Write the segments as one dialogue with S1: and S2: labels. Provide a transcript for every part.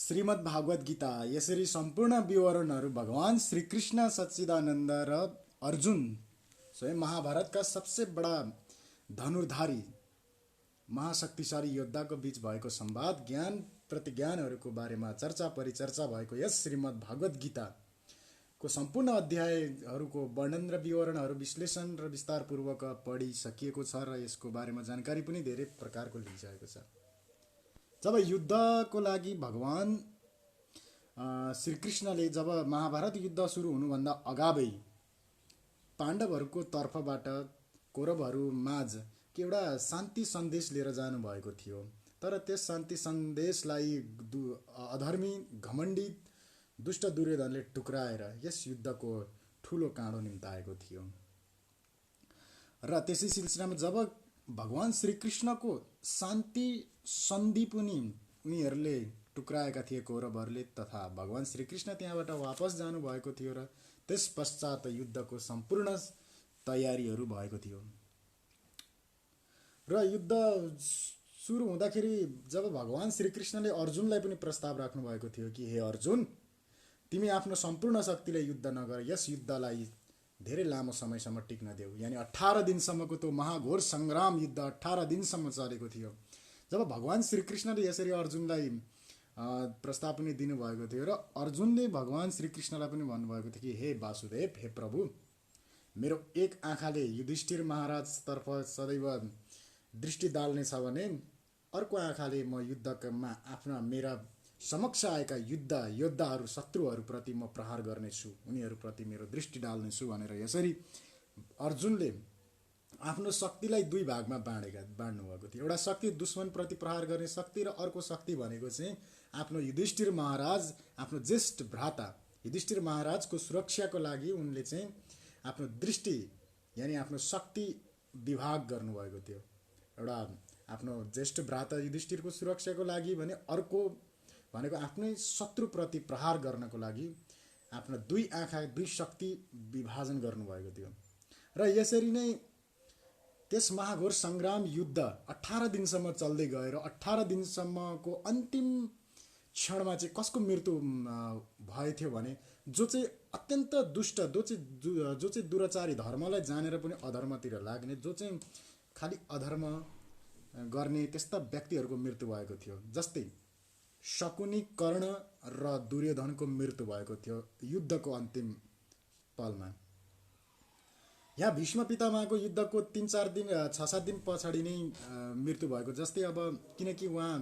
S1: श्रीमद् भागवत गीता यसरी सम्पूर्ण विवरणहरू भगवान श्रीकृष्ण सच्चिदानन्द र अर्जुन स्वयं महाभारतका सबसे बडा धनुर्धारी महाशक्तिशाली योद्धाको बीच भएको संवाद ज्ञान प्रतिज्ञानहरूको बारेमा चर्चा परिचर्चा भएको यस श्रीमद् भागवत गीताको सम्पूर्ण अध्यायहरूको वर्णन र विवरणहरू विश्लेषण र विस्तारपूर्वक पढिसकिएको छ र यसको बारेमा जानकारी पनि धेरै प्रकारको लिइसकेको छ। जब युद्धको लागि भगवान श्रीकृष्णले जब महाभारत युद्ध सुरु हुनुभन्दा अगावै पाण्डवहरूको तर्फबाट कौरवहरू माझ एउटा शान्ति सन्देश लिएर जानुभएको थियो, तर त्यस शान्ति सन्देशलाई अधर्मी घमण्डी दुष्ट दुर्योधनले टुक्राएर यस युद्धको ठूलो काँडो निम्ताएको थियो। र त्यसै सिलसिलामा जब भगवान श्रीकृष्णको शान्ति सन्धि पनि उनीहरूले टुक्राएका थिए कौरवहरूले, तथा भगवान श्रीकृष्ण त्यहाँबाट वापस जानुभएको थियो र त्यस पश्चात युद्धको सम्पूर्ण तयारीहरू भएको थियो। र युद्ध सुरु हुँदाखेरि जब भगवान श्रीकृष्णले अर्जुनलाई पनि प्रस्ताव राख्नु भएको थियो कि हे अर्जुन, तिमी आफ्नो सम्पूर्ण शक्तिले युद्ध नगर, यस युद्धलाई धेरै लामो समयसम्म टिक्न देऊ। यानी 18 दिनसम्मको त्यो महाघोर संग्राम युद्ध 18 दिनसम्म चलेको थियो। जब भगवान श्रीकृष्णले यसरी अर्जुनलाई प्रस्ताव पनि दिनुभएको थियो र अर्जुनले भगवान श्रीकृष्णलाई पनि भन्नुभएको थियो कि हे वासुदेव, हे प्रभु, मेरो एक आँखाले युधिष्ठिर महाराजतर्फ सदैव दृष्टि डाल्ने छ भने अर्को आँखाले म युद्धमा आफ्ना मेरा समक्ष आएका योद्धाहरू शत्रुहरूप्रति म प्रहार गर्नेछु, उनीहरूप्रति मेरो दृष्टि डाल्नेछु भनेर यसरी अर्जुनले आफ्नो शक्तिलाई दुई भागमा बाँड्नु भएको थियो। एउटा शक्ति दुश्मनप्रति प्रहार गर्ने शक्ति र अर्को शक्ति भनेको चाहिँ आफ्नो युधिष्ठिर महाराज, आफ्नो ज्येष्ठ भ्राता युधिष्ठिर महाराजको सुरक्षाको लागि उनले चाहिँ आफ्नो दृष्टि यानी आफ्नो शक्ति विभाग गर्नुभएको थियो। एउटा आफ्नो ज्येष्ठ भ्राता युधिष्ठिरको सुरक्षाको लागि भने अर्को भनेको आफ्नै शत्रुप्रति प्रहार गर्नको लागि आफ्नो दुई आँखा दुई शक्ति विभाजन गर्नुभएको थियो। र यसरी नै त्यस महाघोर संग्राम युद्ध 18 दिनसम्म चल्दै गयो र 18 दिनसम्मको अन्तिम क्षणमा चाहिँ कसको मृत्यु भयो भने जो चाहिँ अत्यन्त दुष्ट, जो चाहिँ दुराचारी, धर्मलाई जानेर पनि अधर्मतिर लाग्ने, जो चाहिँ खाली अधर्म गर्ने त्यस्ता व्यक्तिहरूको मृत्यु भएको थियो। जस्तै शकुनी, कर्ण र दुर्योधनको मृत्यु भएको थियो युद्धको अन्तिम पलमा। यहाँ भीष्म पितामहको युद्धको 3-4 दिन 6-7 दिन पछाडि नै मृत्यु भएको। जस्तै अब किनकि उहाँ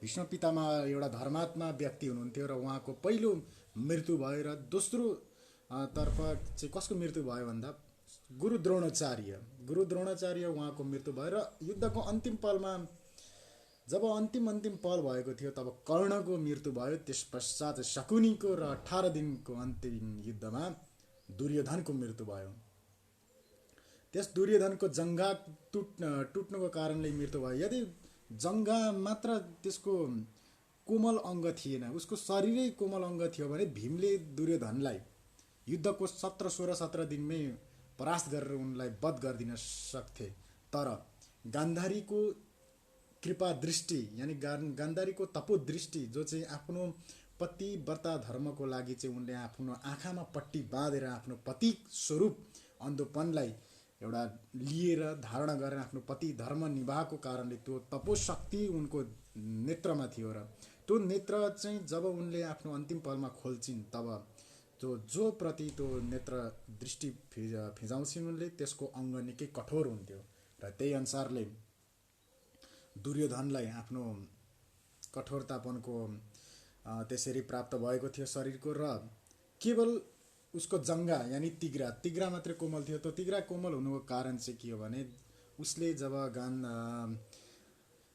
S1: भीष्म पितामह एउटा धर्मात्मा व्यक्ति हुनुहुन्थ्यो र उहाँको पहिलो मृत्यु भयो र दोस्रो तर्फ चाहिँ कसको मृत्यु भयो भन्दा गुरु द्रोणाचार्य उहाँको मृत्यु भयो। र युद्धको अन्तिम पलमा जब अन्तिम पल भएको थियो तब कर्णको मृत्यु भयो। त्यस पश्चात शकुनीको र 18 दिनको अन्तिम युद्धमा दुर्योधनको मृत्यु भयो। त्यस दुर्योधनको जङ्घा टुट्नुको कारणले मृत्यु भयो। यदि जङ्घा मात्र त्यसको कोमल अङ्ग थिएन, उसको शरीरै कोमल अङ्ग थियो भने भीमले दुर्योधनलाई युद्धको 16-17 दिनमै परास्त गरेर उनलाई वध गरिदिन सक्थे। तर गान्धारीको कृपा दृष्टि यानी गान्धारीको तपोदृष्टि, जो चाहिँ आफ्नो पतिव्रता धर्मको लागि चाहिँ उनले आफ्नो आँखामा पट्टी बाँधेर आफ्नो पति स्वरूप अन्धोपनलाई एउटा लिएर धारणा गरेर आफ्नो पति धर्म निभाएको कारणले त्यो तपोशक्ति उनको नेत्रमा थियो। र त्यो नेत्र चाहिँ जब उनले आफ्नो अन्तिम पलमा खोल्छिन् तब जो प्रति त्यो नेत्र दृष्टि फिजाउँछिन् उनले, त्यसको अङ्ग निकै कठोर हुन्थ्यो। र त्यही अनुसारले दुर्योधनलाई आफ्नो कठोरतापनको त्यसरी प्राप्त भएको थियो शरीरको। र केवल उसको जङ्घा यानी तिग्रा मात्रै कोमल थियो। त्यो तिग्रा कोमल हुनुको कारण चाहिँ के हो भने उसले जब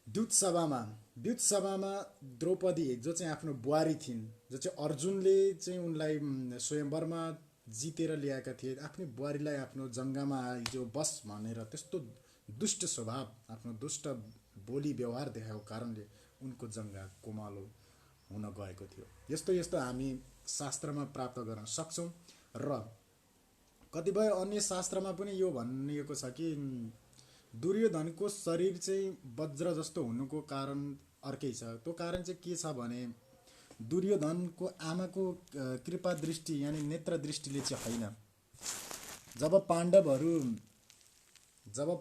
S1: द्युतसभामा द्रौपदी जो चाहिँ आफ्नो बुहारी थिइन्, जो चाहिँ अर्जुनले चाहिँ उनलाई स्वयंवरमा जितेर ल्याएका थिए, आफ्नो बुहारीलाई आफ्नो जङ्घामा आइजो बस भनेर त्यस्तो दुष्ट स्वभाव, आफ्नो दुष्ट बोली व्यवहार देखाएको कारणले उनको जङ्घा कोमलो हुन गएको थियो। यस्तो हामी शास्त्रमा प्राप्त गर्न सक्छौँ। र कतिपय अन्य शास्त्रमा पनि यो भनिएको छ कि दुर्योधनको शरीर चाहिँ वज्र जस्तो हुनुको कारण अर्कै छ। त्यो कारण चाहिँ के छ भने दुर्योधनको आमाको कृपा दृष्टि यानि नेत्र दृष्टिले चाहिँ होइन। जब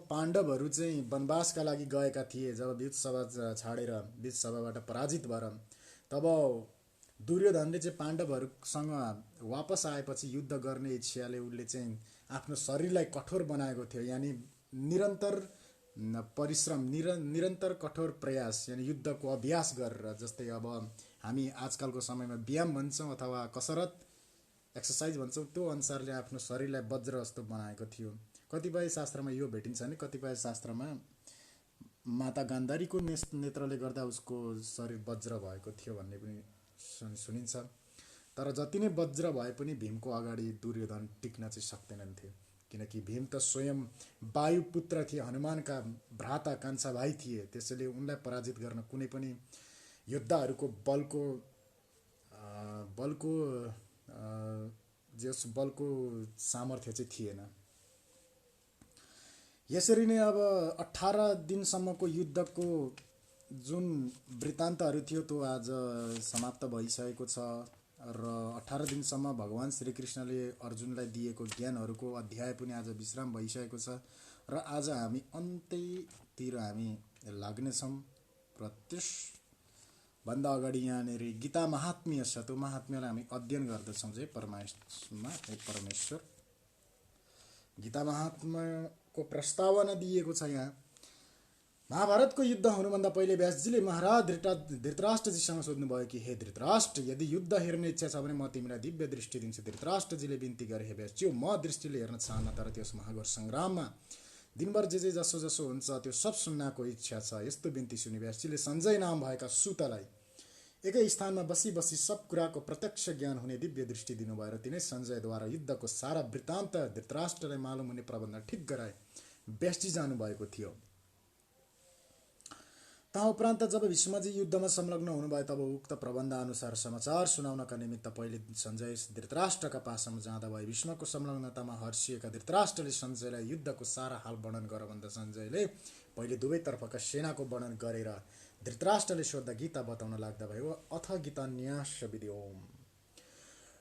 S1: पाण्डवहरू चाहिँ वनवासका लागि गएका थिए, जब विदुषसभा छाडेर विदुषसभाबाट पराजित भएर, तब दुर्योधनले चाहिँ पाण्डवहरूसँग वापस आएपछि युद्ध गर्ने इच्छाले उसले चाहिँ आफ्नो शरीरलाई कठोर बनाएको थियो। यानि निरन्तर परिश्रम, निरन्तर कठोर प्रयास, यानि युद्धको अभ्यास गरेर, जस्तै अब हामी आजकलको समयमा व्यायाम भन्छौँ अथवा कसरत एक्सर्साइज भन्छौँ, त्यो अनुसारले आफ्नो शरीरलाई वज्र जस्तो बनाएको थियो। कतिपय शास्त्रमा यो भेटिन्छ भने कतिपय शास्त्रमा माता गान्धारीको नेत्रले गर्दा उसको शरीर वज्र भएको थियो भन्ने पनि सुनिन्छ। तर जति नै वज्र भए पनि भीमको अगाडि दुर्योधन टिक्न चाहिँ सक्दैनथे, किनकि भीम त स्वयं वायुपुत्र थिए, हनुमानका भ्राता कान्छा भाइ थिए। त्यसैले उनलाई पराजित गर्न कुनै पनि योद्धाहरूको बलको सामर्थ्य चाहिँ थिएन। यसरी नै अब 18 दिनसम्मको युद्धको जुन वृत्तान्तहरू थियो त्यो आज समाप्त भइसकेको छ र 18 दिनसम्म भगवान श्रीकृष्णले अर्जुनलाई दिएको ज्ञानहरूको अध्याय पनि आज विश्राम भइसकेको छ र आज हामी अन्त्यतिर हामी लाग्नेछौँ। भन्दा अगाडि यहाँनिर गीता महात्म्य छ, त्यो महात्म्यलाई हामी अध्ययन गर्दछौँ चाहिँ परमेश्वर। गीता महात्म्यको प्रस्तावना दिएको छ यहाँ। महाभारतको युद्ध हुनुभन्दा पहिले व्यासजीले महाराज धृतराष्ट्रजीसँग सोध्नुभयो कि हे धृतराष्ट्र, यदि युद्ध हेर्ने इच्छा छ भने म तिमीलाई दिव्य दृष्टि दिन्छु। धृतराष्ट्रजीले बिन्ती गरे, हे व्यासज्यू, म दृष्टिले हेर्न चाहन्न, तर त्यस महाघोर सङ्ग्राममा दिनभर जे जसो हुन्छ त्यो सब सुन्नको इच्छा छ। यस्तो बिन्ती सुनि व्यासजीले सञ्जय नाम भएका सुतलाई एकै स्थानमा बसी सब कुराको प्रत्यक्ष ज्ञान हुने दिव्य दृष्टि दिनुभयो र तिनै सञ्जयद्वारा युद्धको सारा वृत्तान्त धृतराष्ट्रलाई मालुम हुने प्रबन्ध ठिक गराए व्यासजी जानुभएको थियो। ता उपरान्त जब भीष्मजी युद्धमा संलग्न हुनुभयो तब उक्त प्रबन्ध अनुसार समाचार सुनाउनका निमित्त पहिले सञ्जय धृतराष्ट्रका पासमा जाँदा भयो। भीष्मको संलग्नतामा हर्षिएका धृतराष्ट्रले सञ्जयलाई युद्धको सारा हाल वर्णन गर भन्दा सञ्जयले पहिले दुवैतर्फका सेनाको वर्णन गरेर धृतराष्ट्रले सोद्धा गीता बताउन लाग्दा भयो। अथ गीता न्यास विधि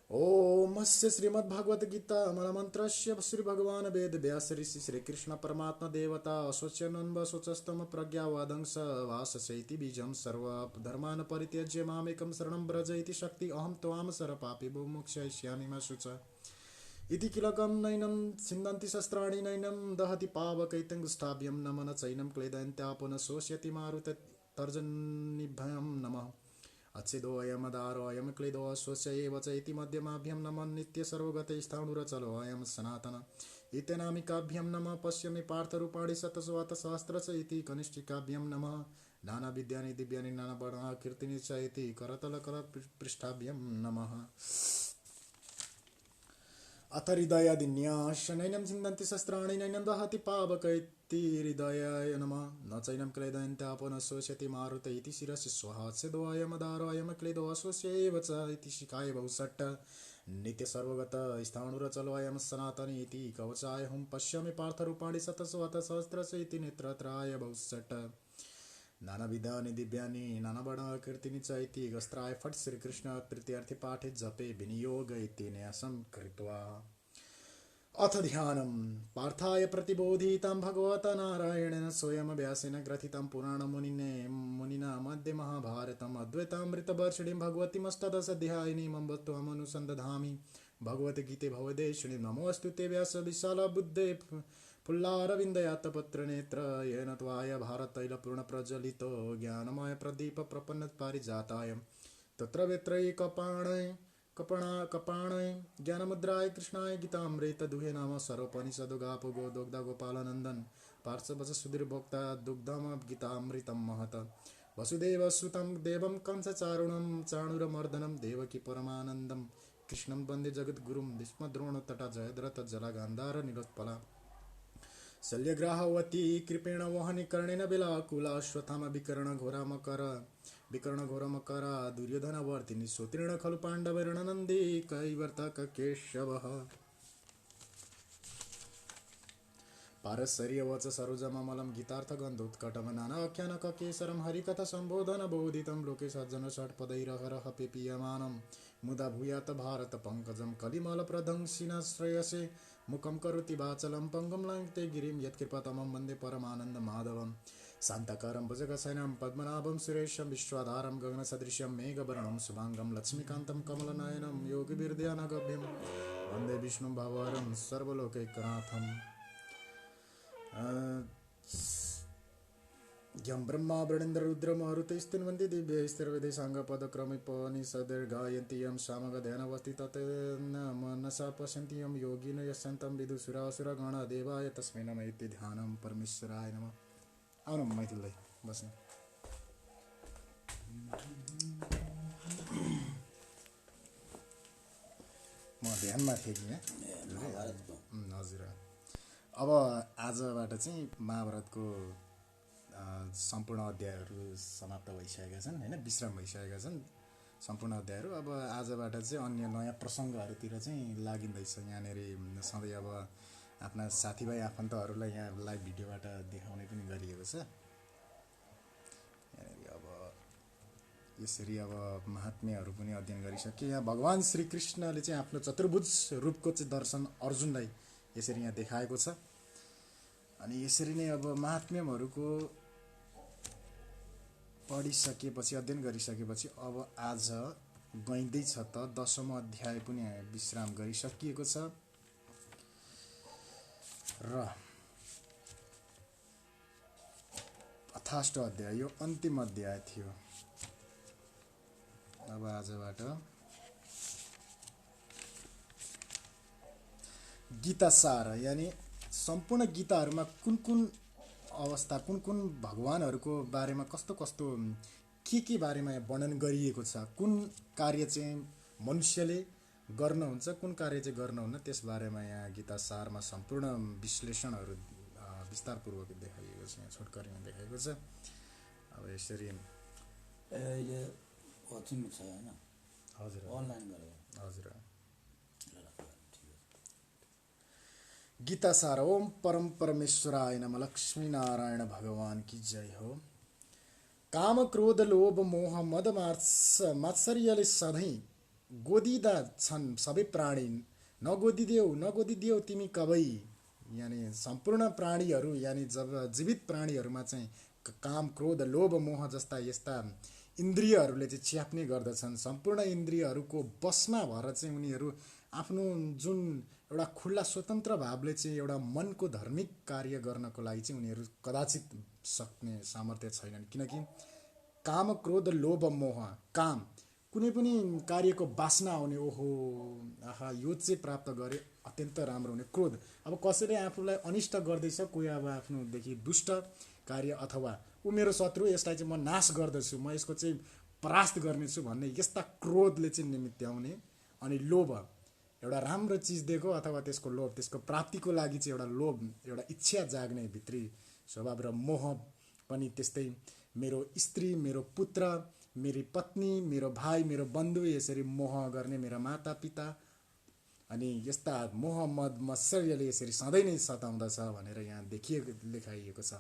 S1: ओम अस्य श्रीमद्भागवत गीता मन्त्रस्य श्री भगवान वेद व्यास ऋषि श्रीकृष्ण परमात्मा देवता स्वच्यनन्व स्वचस्तम प्रज्ञावादंस वाससैति बीजं सर्व धर्मान परित्यज्य मामेकं शरणं व्रज इति शक्ति अहं त्वां सरपापी विमुक्ष्यिष्यामि मा शुच इति किलकं नैनं छिन्दन्ति शस्त्राणि नैनं दहति पावकैतं स्थाभ्यं नमन चैनं क्लेदयन्त्यापुनः शोष्यति मारुत तर्जनिभ्यं नमः अच्छेदोऽयमदारो अयं क्लेदो स्वस्य एव च इति मध्यमाभ्यं नमः नित्य सर्वगते स्थाणुरचलो अयं सनातन इत्यनामिकाभ्यं नमः पश्यमि पार्थरूपाणि शतस्वातसहस्र च इति कनिष्ठिकाभ्यं नमः नानाविद्यानि दिव्यानि नानावर्णाकीर्तिनि च इति करतलकरपृष्ठाभ्यं नमः। अथ हृदयादिन्यास नैनं छिन्दन्ति शस्त्राणि नैनं दहति पावकैति हृदयाय नमः न चैनं क्लेदयन्त्यापुनः शोष्यति मारुत इति शिरसि स्वः अच्छेदोऽयमदारो अयं क्लेदो स्वस्य एव च इति शिखाय बहुषट् नित्य सर्वगत स्थाणुरचलो अयं सनातन इति कवचाय हुं पश्यामि पार्थरूपाणि शतस्वतसहस्र च इति नेत्रत्राय बहुषट् नानाविधानि दिव्यानि नानावर्णाकीर्तिनि च इति गस्त्राय फट् श्रीकृष्ण तृतीयार्थी पाठे जपे विनियोग इति न्यासं कृत्वा। अथ ध्यानं पार्थाय प्रतिबोधितं भगवता नारायणेन स्वयं व्यासेन ग्रथितं पुराणमुनिना मध्ये महाभारतम् अद्वैतामृतवर्षिणीं भगवतीमष्टादशाध्यायिनीं त्वमनुसन्दधामि भगवते गीते भवदेशिणीं नमोऽस्तु ते व्यास विशालबुद्धे पुल्लारविन्दयातपत्रनेत्र येन त्वाय भारतैलपूर्णप्रज्वलितो ज्ञानमय प्रदीप प्रपन्न पारिजाताय तत्र वेत्रये कपाणय ज्ञानमुद्राय कृष्णाय गीतामृत दुहे नाम सर्वोपनिषदो गापो गोदोग्धा गोपालनन्दन पार्श्ववच सुधीर्भोक्ता दुग्धम गीतामृतं महत वसुदेवसुतं देवं कंसचारुणं चाणूरमर्दनं देवकी परमानन्दं कृष्णं वन्दे जगद्गुरुं भीष्मद्रोणतटा जयद्रथ जलगान्धार निलोत्पला शल्यग्राहवती कृपेण वहनि कर्णेन बिलाकुलाश्वत्थामा विकर्ण घोरमकरा दुर्योधनवर्तिनि सुतीर्ण खलु पाण्डवैर्नन्दी कैवर्तक केशवः पारस्सर्य वच सरोजममलं गीतार्थगन्धोत्कटं नानाख्यानककेसरं हरिकथा सम्बोधन बोधितं लोके सज्जन षट्पदैरहरः पेपीयमानं मुदा भूयात् भारत पङ्कजं कलिमलप्रदंशिनाश्रयसे मुखं करोति वाचलं पङ्गुं लङ्घिते गिरिं यत्कृपातमं वन्दे परमानन्दमाधवम् शान्तकारं भुजगशयनं पद्मनाभं सुरेशं विश्वाधारं गगनसदृशं मेघवर्णं शुभाङ्गं लक्ष्मीकान्तं कमलनयनं योगिभिर्ध्यानगभ्यं वन्दे विष्णुं भवहरं सर्वलोकैकनाथम् यं ब्रह्मा वृणेन्द्र रुद्र मारुतैस्तिन्वन्ति दिव्यैस्तिर्वेदैसाङ्गपदक्रमिपनिषदैर्गायन्ति यं सामगध्यानवस्थि ततेन मनसा पश्यन्ति यं योगिन यस्यन्तं विदुसुरासुरगणदेवाय तस्मै नमः इति ध्यानं परमेश्वराय नमः। आउनु मैथिललाई बस्नु। म ध्यानमा थिएँ कि हजुर। अब आजबाट चाहिँ महाभारतको सम्पूर्ण अध्यायहरू समाप्त भइसकेका छन् होइन, विश्राम भइसकेका छन् सम्पूर्ण अध्यायहरू। अब आजबाट चाहिँ अन्य नयाँ प्रसङ्गहरूतिर चाहिँ लागिँदैछ। यहाँनिर सधैँ अब आफ्ना साथीभाइ आफन्तहरूलाई यहाँ लाइभ भिडियोबाट देखाउने पनि गरिएको छ। यहाँनिर अब यसरी अब महात्म्यहरू पनि अध्ययन गरिसके। यहाँ भगवान् श्रीकृष्णले चाहिँ आफ्नो चतुर्भुज रूपको चाहिँ दर्शन अर्जुनलाई यसरी यहाँ देखाएको छ। अनि यसरी नै अब महात्म्यहरूको पढिसकेपछि अध्ययन गरिसकेपछि अब आज गइँदैछ त 10औं अध्याय पनि विश्राम गरिसकिएको छ र अथाष्ट अध्याय यो अन्तिम अध्याय थियो। अब आजबाट गीता सार यानी सम्पूर्ण गीताहरूमा कुन कुन अवस्था कुन कुन भगवानहरूको बारेमा कस्तो कस्तो के बारेमा वर्णन गरिएको छ, कुन कार्य चाहिँ मनुष्यले गर्नुहुन्छ कुन कार्य चाहिँ गर्नुहुन्न त्यस बारेमा यहाँ गीता सारमा सम्पूर्ण विश्लेषणहरू विस्तारपूर्वक देखाइएको छ, यहाँ छोटकरीमा देखाएको छ। अब यसरी हजुर
S2: अनलाइन गरेर
S1: हजुर गीता सार। ओम परम परमेश्वराय नमः। लक्ष्मी नारायण भगवान की जय हो। काम क्रोध लोभ मोह मद मात्सर्यले सधैँ गोदिदा छन् सबै प्राणी, नगोदिदेऊ तिमी कबै। यानी सम्पूर्ण प्राणीहरू यानी जब जीवित प्राणीहरूमा चाहिँ काम क्रोध लोभ मोह जस्ता यस्ता इन्द्रियहरूले चाहिँ च्याप्ने गर्दछन्। सम्पूर्ण इन्द्रियहरूको बसमा भएर चाहिँ उनीहरू आफ्नो जुन एउटा खुल्ला स्वतन्त्र भावले चाहिँ एउटा मनको धार्मिक कार्य गर्नको लागि चाहिँ उनीहरू कदाचित सक्ने सामर्थ्य छैनन्। किनकि काम क्रोध लोभ मोह, काम कुनै पनि कार्यको वासना आउने, ओहो आहा यो चाहिँ प्राप्त गरे अत्यन्त राम्रो हुने। क्रोध अब कसैले आफूलाई अनिष्ट गर्दैछ, कोही अब आफ्नोदेखि दुष्ट कार्य अथवा ऊ मेरो शत्रु यसलाई चाहिँ म नाश गर्दछु, म यसको चाहिँ परास्त गर्नेछु भन्ने यस्ता क्रोधले चाहिँ निमित्याउने। अनि लोभ एउटा राम्रो चिज दिएको अथवा त्यसको लोभ, त्यसको प्राप्तिको लागि चाहिँ एउटा लोभ, एउटा इच्छा जाग्ने भित्री स्वभाव। र मोह पनि त्यस्तै, मेरो स्त्री, मेरो पुत्र, मेरी पत्नी, मेरो भाइ, मेरो बन्धु, यसरी मोह गर्ने, मेरा माता पिता। अनि यस्ता मोह मद मत्सर्यले यसरी सधैँ नै सताउँदछ भनेर यहाँ लेखाइएको छ।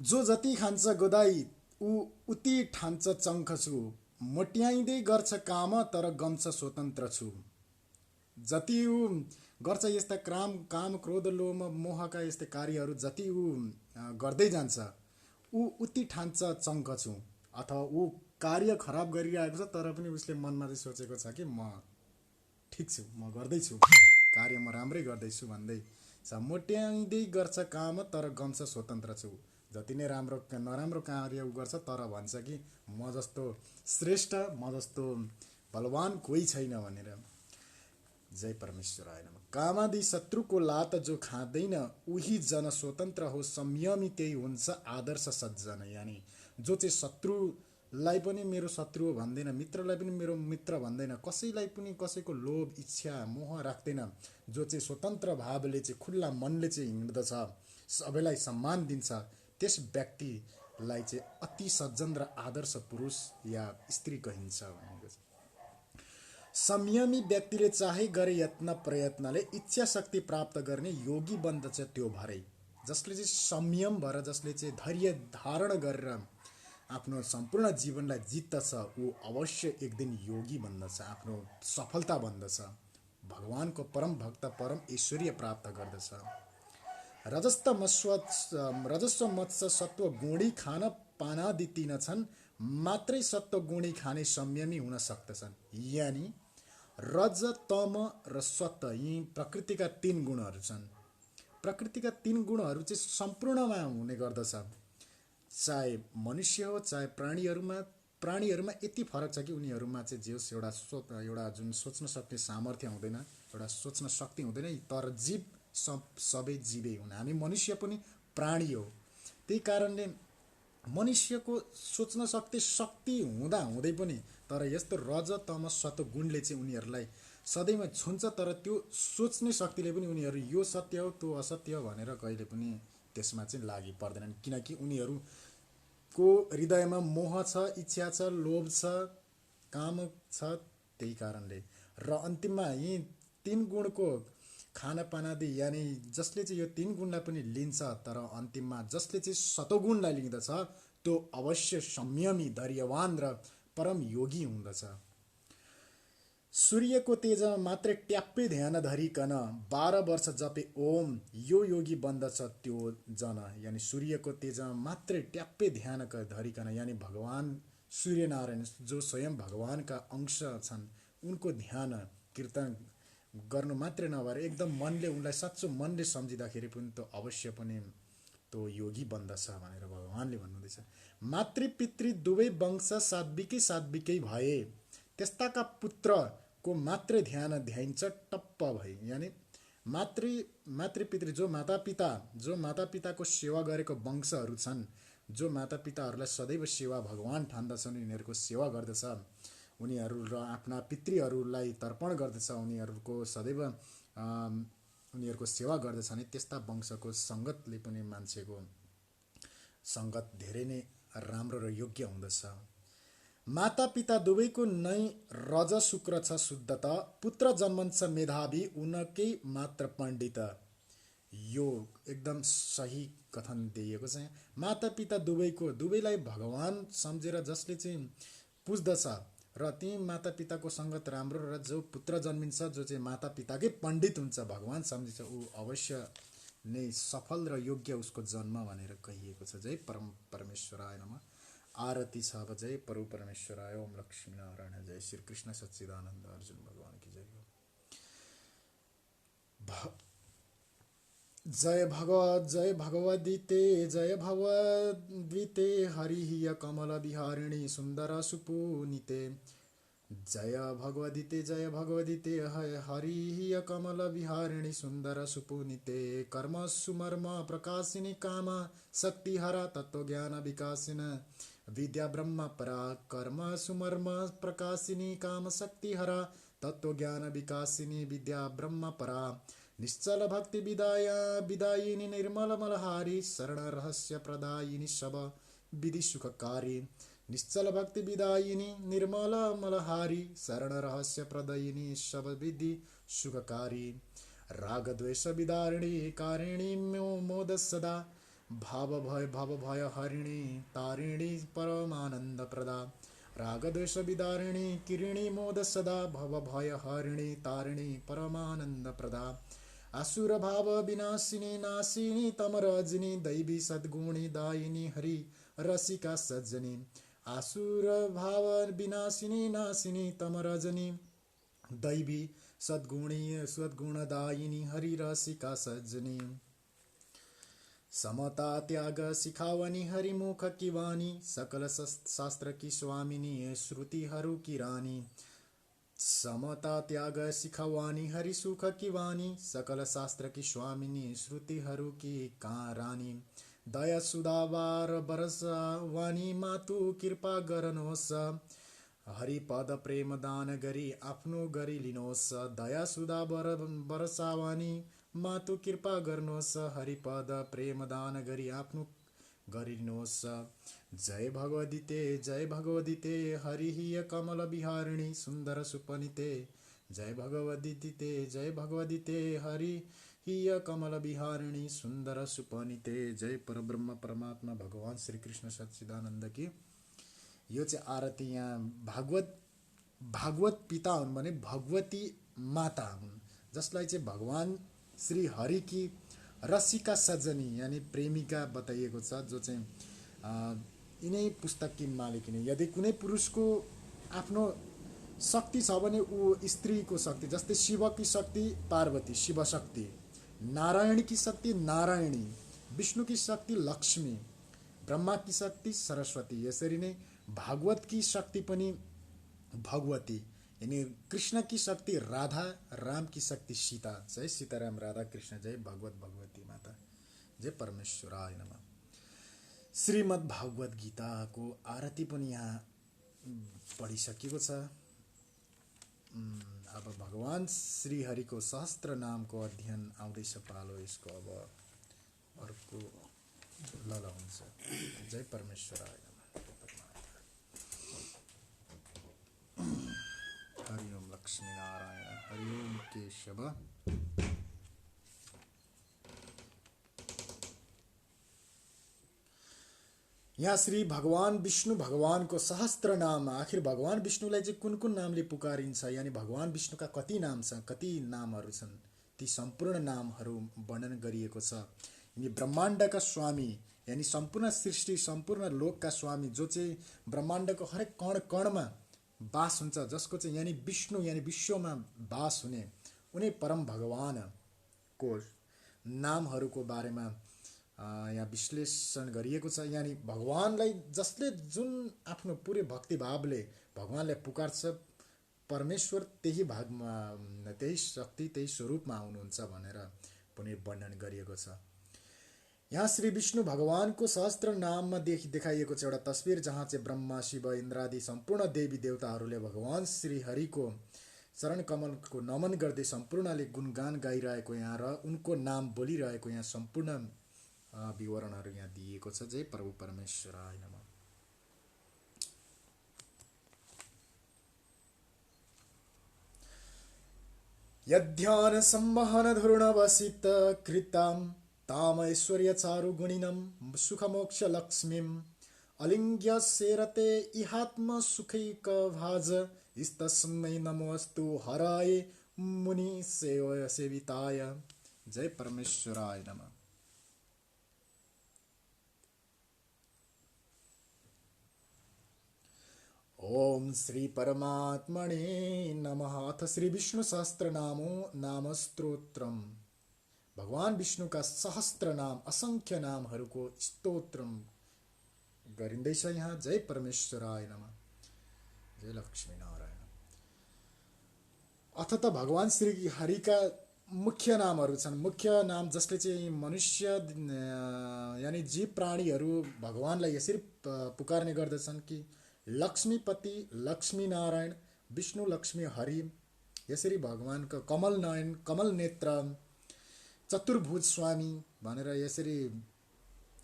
S1: जो जति खान्छ गोदाई ऊ उति ठान्छ चङ्ख छु, मोट्याइँदै गर्छ काम तर गम्छ स्वतन्त्र छु। जति ऊ गर्छ यस्ता काम क्रोध लोभ मोहका यस्ता कार्यहरू जति ऊ गर्दै जान्छ ऊ उति ठान्छ चङ्ख छु, अथवा ऊ कार्य खराब गरिरहेको छ तर पनि उसले मनमा चाहिँ सोचेको छ कि म ठिक छु, म गर्दैछु कार्य, म राम्रै गर्दैछु भन्दै छ। मोट्याइँदै गर्छ काम तर गम्छ स्वतन्त्र छु। जति नै नराम्रो कार्य ऊ गर्छ तर भन्छ कि म जस्तो श्रेष्ठ, म जस्तो बलवान कोही छैन भनेर। जय परमेश्वराय नमः। कामादि शत्रुको लात जो खाँदैन उही जन स्वतन्त्र हो, संयमी त्यही हुन्छ आदर्श सज्जन। यानी जो चाहिँ शत्रुलाई पनि मेरो शत्रु भन्दैन, मित्रलाई पनि मेरो मित्र भन्दैन, कसैलाई पनि कसैको लोभ इच्छा मोह राख्दैन, जो चाहिँ स्वतन्त्र भावले चाहिँ खुल्ला मनले चाहिँ हिँड्दछ, सबैलाई सम्मान दिन्छ, त्यस व्यक्तिलाई चाहिँ अति सज्जन र आदर्श पुरुष या स्त्री कहिन्छ भनेको छ। संयमी व्यक्तिले चाहे गरे यत्न प्रयत्नले इच्छा शक्ति प्राप्त गर्ने योगी बन्दछ त्यो भरै। जसले चाहिँ संयम भएर, जसले चाहिँ धैर्य धारण गरेर आफ्नो सम्पूर्ण जीवनलाई जित्दछ, ऊ अवश्य एक दिन योगी बन्दछ, आफ्नो सफलता बन्दछ, भगवानको परम भक्त, परम ऐश्वर्य प्राप्त गर्दछ। रजस्व मत्स्य सत्व गुणी खान पानादि तीन छन्, मात्रै सत्व गुणी खाने संयमी हुन सक्दछन्। यानि रज, तम र सत्व यी प्रकृतिका तीन गुणहरू छन्। प्रकृतिका तीन गुणहरू चाहिँ सम्पूर्णमा हुने गर्दछ, चाहे मनुष्य हो चाहे प्राणीहरूमा यति फरक छ कि उनीहरूमा चाहिँ जे होस् एउटा जुन सोच्न सक्ने सामर्थ्य हुँदैन, एउटा सोच्न शक्ति हुँदैन, तर जीव सबै जीवै हुन्। हामी मनुष्य पनि प्राणी हो, त्यही कारणले मनुष्यको सोच्न सक्ने शक्ति हुँदा हुँदै पनि तर यस्तो रज तम सत्व गुणले चाहिँ उनीहरूलाई सदैव छुन्छ, तर त्यो सोच्ने शक्तिले पनि उनीहरू यो सत्य हो त्यो असत्य हो भनेर कहिले पनि त्यसमा चाहिँ लागि पर्दैनन्, किनकि उनीहरूको हृदयमा मोह छ, इच्छा छ, लोभ छ, काम छ। त्यही कारणले र अन्तिममा यी तीन गुणको खानपानादि, यानि जसले चाहिँ यो तीन गुणलाई पनि लिन्छ, तर अन्तिममा जसले चाहिँ सतोगुणलाई लिँदछ त्यो अवश्य संयमी, धैर्यवान र परम योगी हुँदछ। सूर्यको तेजमा मात्रै ट्याप्पै ध्यान धरिकन 12 वर्ष जपे ओम, यो योगी बन्दछ त्यो जन। यानि सूर्यको तेजमा मात्रै ट्याप्पै ध्यान धरिकन, यानि भगवान सूर्यनारायण जो स्वयं भगवानका अंश छन्, उनको ध्यान कीर्तन गर्नु मात्रै नभएर एकदम मनले, उनलाई साँचो मनले सम्झिँदाखेरि पनि त्यो अवश्य पनि त्यो योगी बन्दछ भनेर भगवानले भन्नुहुँदैछ। मातृपितृ दुवै वंश सात्विकै भए, त्यस्ताका पुत्रको मात्रै ध्यान ध्याइन्छ टप्प भई। यानि मातृपितृ जो मातापिताको सेवा गरेको वंशहरू छन्, जो मातापिताहरूलाई सदैव सेवा भगवान ठान्दछन्, उनीहरूको सेवा गर्दछ, उनीहरू र आफ्ना पितृहरूलाई तर्पण गर्दछ, उनीहरूको सदैव उनीहरूको सेवा गर्दछ नि, त्यस्ता वंशको सङ्गतले पनि मान्छेको सङ्गत धेरै नै राम्रो र योग्य हुँदछ। मातापिता दुवैको नै रज शुक्र छ शुद्धत, पुत्र जन्मन्छ मेधावी उनकै मात्र पण्डित। यो एकदम सही कथन दिएको छ। मातापिता दुवैलाई भगवान सम्झेर जसले चाहिँ पुज्दछ र ती मातापिताको सङ्गत राम्रो, र जो पुत्र जन्मिन्छ जो चाहिँ मातापिताकै पण्डित हुन्छ, भगवान सम्झिन्छ, ऊ अवश्य नै सफल र योग्य उसको जन्म भनेर कहिएको छ। जय परमेश्वराय नमः। आरती छ अब जय प्रभु परमेश्वराय, ओम लक्ष्मी नारायण, जय श्री कृष्ण सच्चिदानन्द अर्जुन भगवान की जय हो। जय भगवद्गीते जय भगवद्गीते, हरिः कमल विहारिणी सुन्दर सुपुनीते। जय भगवद्गीते हरिः कमल विहारिणी सुन्दर सुपुनीते। कर्म सुमर्म प्रकाशिनी काम शक्तिहरा तत्वज्ञान विकासिन, विद्या ब्रह्म परा। कर्म सुमर्म प्रकाशिनी काम शक्तिहरा तत्वज्ञान विकासिनी, विद्या ब्रह्म परा। निश्चल भक्ति विदायिनी निर्मल मलहारी, शरण रहस्य प्रदायिनी सब विधि सुखकारी। निश्चल भक्ति विदायिनी निर्मल मलहारी, शरण रहस्य प्रदायिनी सब विधि सुखकारी। राग द्वेष विदारिणी कारिणी मोद सदा, भाव भय हरिणी तारिणी परमानंद प्रदा। राग द्वेष विदारिणी किरिणी मोद सदा, भव भय हरिणी तारिणी परमानंद प्रदा। असुर भाव विनाशिनी नाशिनी तमरजनी, दैवी सद्गुणी दायिनी हरि रसिका सज्जनी। आसुर भाव विनाशिनी नाशिनी तमरजनी, दैवी सद्गुणदायिनी हरि रसिका सज्जनी। समता त्याग सिखावनी हरिमुख की वाणी, सकल शास्त्र की स्वामिनी श्रुतिहरू की रानी। समता त्याग सिखावानी हरि सुख की वाणी, सकल शास्त्र की स्वामिनी श्रुतिहरू की रानी। दया सुधावार बरस वाणी मातु कृपा गर्नुहोस्, हरिपद प्रेम दान गरी आफ्नो गरी लिनुहोस्। दया सुधा बरसावानी मातु कृपा गर्नुहोस्, हरिपद प्रेम दान गरी आफ्नो गरिनुहोस्। जय भगवदिते हरिः कमल विहारिणी सुन्दर सुपनिते। जय भगवदिते हरिः कमल विहारिणी सुन्दर सुपनिते। जय परब्रह्म परमात्मा भगवान श्री कृष्ण सच्चिदानन्द की। यो चाहिँ आरती यहाँ भागवत पिता हुन् भने भगवती माता हुन्, जसलाई चाहिँ भगवान श्री हरिकी रसिका सजनी यानी प्रेमिका बताइएको छ, जो चाहिँ यिनै पुस्तककी मालिकिनी। यदि कुनै पुरुषको आफ्नो शक्ति छ भने ऊ स्त्रीको शक्ति, जस्तै शिवकी शक्ति पार्वती शिव शक्ति, नारायणकी शक्ति नारायणी, विष्णुकी शक्ति लक्ष्मी, ब्रह्माकी शक्ति सरस्वती। यसरी नै भागवतकी शक्ति पनि भगवती, यानी कृष्णकी शक्ति राधा, रामकी शक्ति सीता। जय सीताराम राधा कृष्ण, जय भगवत भगवती माता, जय परमेश्वराय नमः। श्रीमद् भागवत गीताको आरती पनि यहाँ पढिसकेको छ। अब भगवान श्री हरिको सहस्त्र नामको अध्ययन आउँदैछ पालो यसको। अब अर्को लल हुन्छ। जय परमेश्वराय नमः। हरि ओम लक्ष्मी नारायण, हरि ओम केशव। यहाँ श्री भगवान विष्णु भगवानको सहस्त्र नाम, आखिर भगवान विष्णुलाई चाहिँ कुन कुन नामले पुकारिन्छ, यानी भगवान विष्णुका कति नाम छन्, कति नामहरू छन्, ती सम्पूर्ण नामहरू वर्णन गरिएको छ। यिनी ब्रह्माण्डका स्वामी, यानी सम्पूर्ण सृष्टि सम्पूर्ण लोकका स्वामी, जो चाहिँ ब्रह्माण्डको हरेक कण कणमा बास हुन्छ, जसको चाहिँ यानी विष्णु यानी विश्वमा बास हुने उनी परम भगवानको नामहरूको बारेमा यहाँ विश्लेषण गरिएको छ। यानी भगवानलाई जसले जुन आफ्नो पुरै भक्तिभावले भगवानलाई पुकार्छ, परमेश्वर त्यही भागमा, त्यही शक्ति त्यही स्वरूपमा आउनुहुन्छ भनेर पनि वर्णन गरिएको छ। यहाँ श्री विष्णु भगवानको सहस्त्र नाममा देखाइएको छ एउटा तस्बिर, जहाँ चाहिँ ब्रह्मा शिव इन्द्रादि सम्पूर्ण देवी देवताहरूले भगवान श्री हरिको चरण कमलको नमन गर्दै सम्पूर्णले गुणगान गाइरहेको यहाँ र उनको नाम बोलिरहेको यहाँ सम्पूर्ण विवरणहरू यहाँ दिएको छ। जय प्रभु परमेश्वराय नमः। यद्ध्यान संवहन धुर्णवसित कृताम ताम ऐश्वर्य चारु गुणिनम सुखमोक्ष लक्ष्मीम अलिंग्य सेरते इहात्म सुखैक भाज इस्तस्मै नमोस्तु हराय मुनि सेविताय। जय परमेश्वराय नमः। ओम श्री परमात्मने नमः। अथ श्री विष्णु सहस्त्रनामो नाम स्तोत्रम। भगवान विष्णुका सहस्त्र नाम असंख्य नामहरूको स्तोत्रम गरिँदैछ यहाँ। जय परमेश्वराय नमः, जय लक्ष्मी नारायण। अथ त भगवान श्री हरिका मुख्य नामहरू छन्। मुख्य नाम जसले चाहिँ मनुष्य यानी जीव प्राणीहरू भगवानलाई यसरी पुकार्ने गर्दछन् कि लक्ष्मीपति लक्ष्मी नारायण विष्णु लक्ष्मी हरि, यसरी भगवानको कमल नयन कमल नेत्र चतुर्भुज स्वामी भनेर यसरी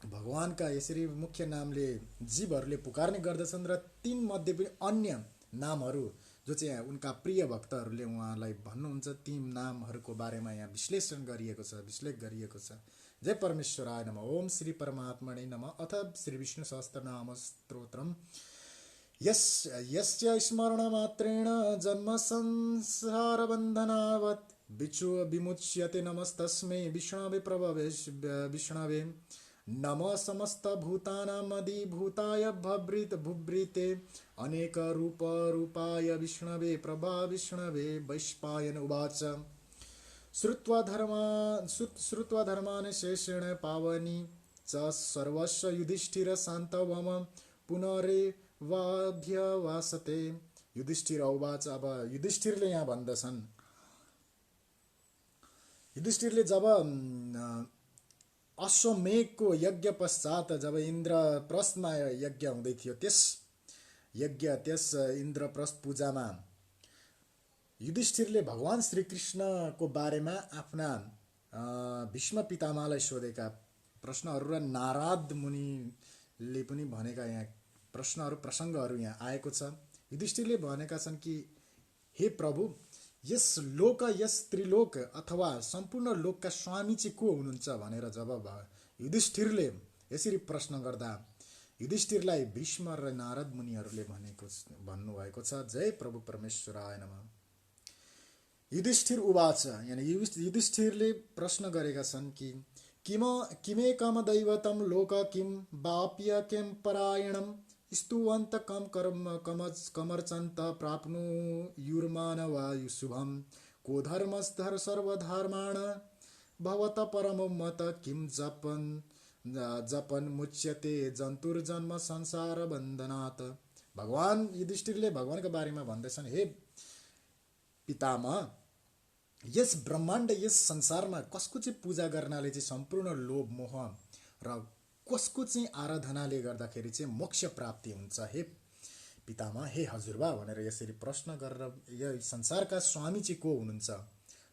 S1: भगवानका यसरी मुख्य नामले जीवहरूले पुकार्ने गर्दछन्। र तीन मध्ये पनि अन्य नामहरू जो चाहिँ उनका प्रिय भक्तहरूले उहाँलाई भन्नुहुन्छ, ती नामहरूको बारेमा यहाँ विश्लेषण गरिएको छ, विश्लेष गरिएको छ। जय परमेश्वराय नमः। ओम श्री परमात्मने नमः। अथ श्री विष्णु सहस्त्रनाम स्तोत्रम। यस्य स्मरण मात्रेण जन्म संसार बन्धनावत् विमुच्यते नमस्तस्मै विष्णवे प्रभवे विष्णवे नमः समस्त भूतानामधिभूताय भुभृते अनेक रूप रूपाय विष्णवे प्रभा विष्णवे। वैश्पायन उवाच श्रुत्वा धर्मान् शेषेण पावनी च सर्वस्य युधिष्ठिर शान्तवम पुनरेवाभ्यवासते। युधिष्ठिर उवाच। अब युधिष्ठिरले यहाँ भन्दछन्, युधिष्ठिरले जब अश्वमेघको यज्ञ पश्चात जब इन्द्रप्रस्थमा यज्ञ हुँदै थियो, त्यस इन्द्रप्रस्थ पूजामा युधिष्ठिरले भगवान श्री कृष्णको बारेमा आफ्ना भीष्म पितामहलाई सोधेका प्रश्नहरू र नारद मुनिले पनि भनेका यहाँ प्रसङ्गहरू यहाँ आएको छ। युधिष्ठिरले भनेका छन् कि हे प्रभु, यस लोक यस त्रिलोक अथवा सम्पूर्ण लोकका स्वामी चाहिँ को हुनुहुन्छ भनेर जब युधिष्ठिरले यसरी प्रश्न गर्दा युधिष्ठिरलाई भीष्म र नारद मुनिहरूले भन्नुभएको छ। जय प्रभु परमेश्वराय नमः। युधिष्ठिर उवाच, यानी युधिष्ठिरले प्रश्न गरेका छन् कि किमेकम दैवतम लोक किम वाप्य किम परायणम स्तुवन्त कम कमर्चन्त प्राप्नुयुर्मानवा शुभम को धर्मस्थर सर्वधर्माण भवत परमो मत किम जपन मुच्यते जन्तुर्जन्म संसार बन्धनात्। भगवान युधिष्ठिरले भगवानका बारेमा भन्दैछन्, हे पितामह, यस ब्रह्माण्ड यस संसारमा कसको चाहिँ पूजा गर्नाले चाहिँ सम्पूर्ण लोभ मोह र कसको चाहिँ आराधनाले गर्दाखेरि चाहिँ मोक्ष प्राप्ति हुन्छ। हे पितामह, हे हजुरबा भनेर यसरी प्रश्न गरेर यो संसारका स्वामी चाहिँ को हुनुहुन्छ,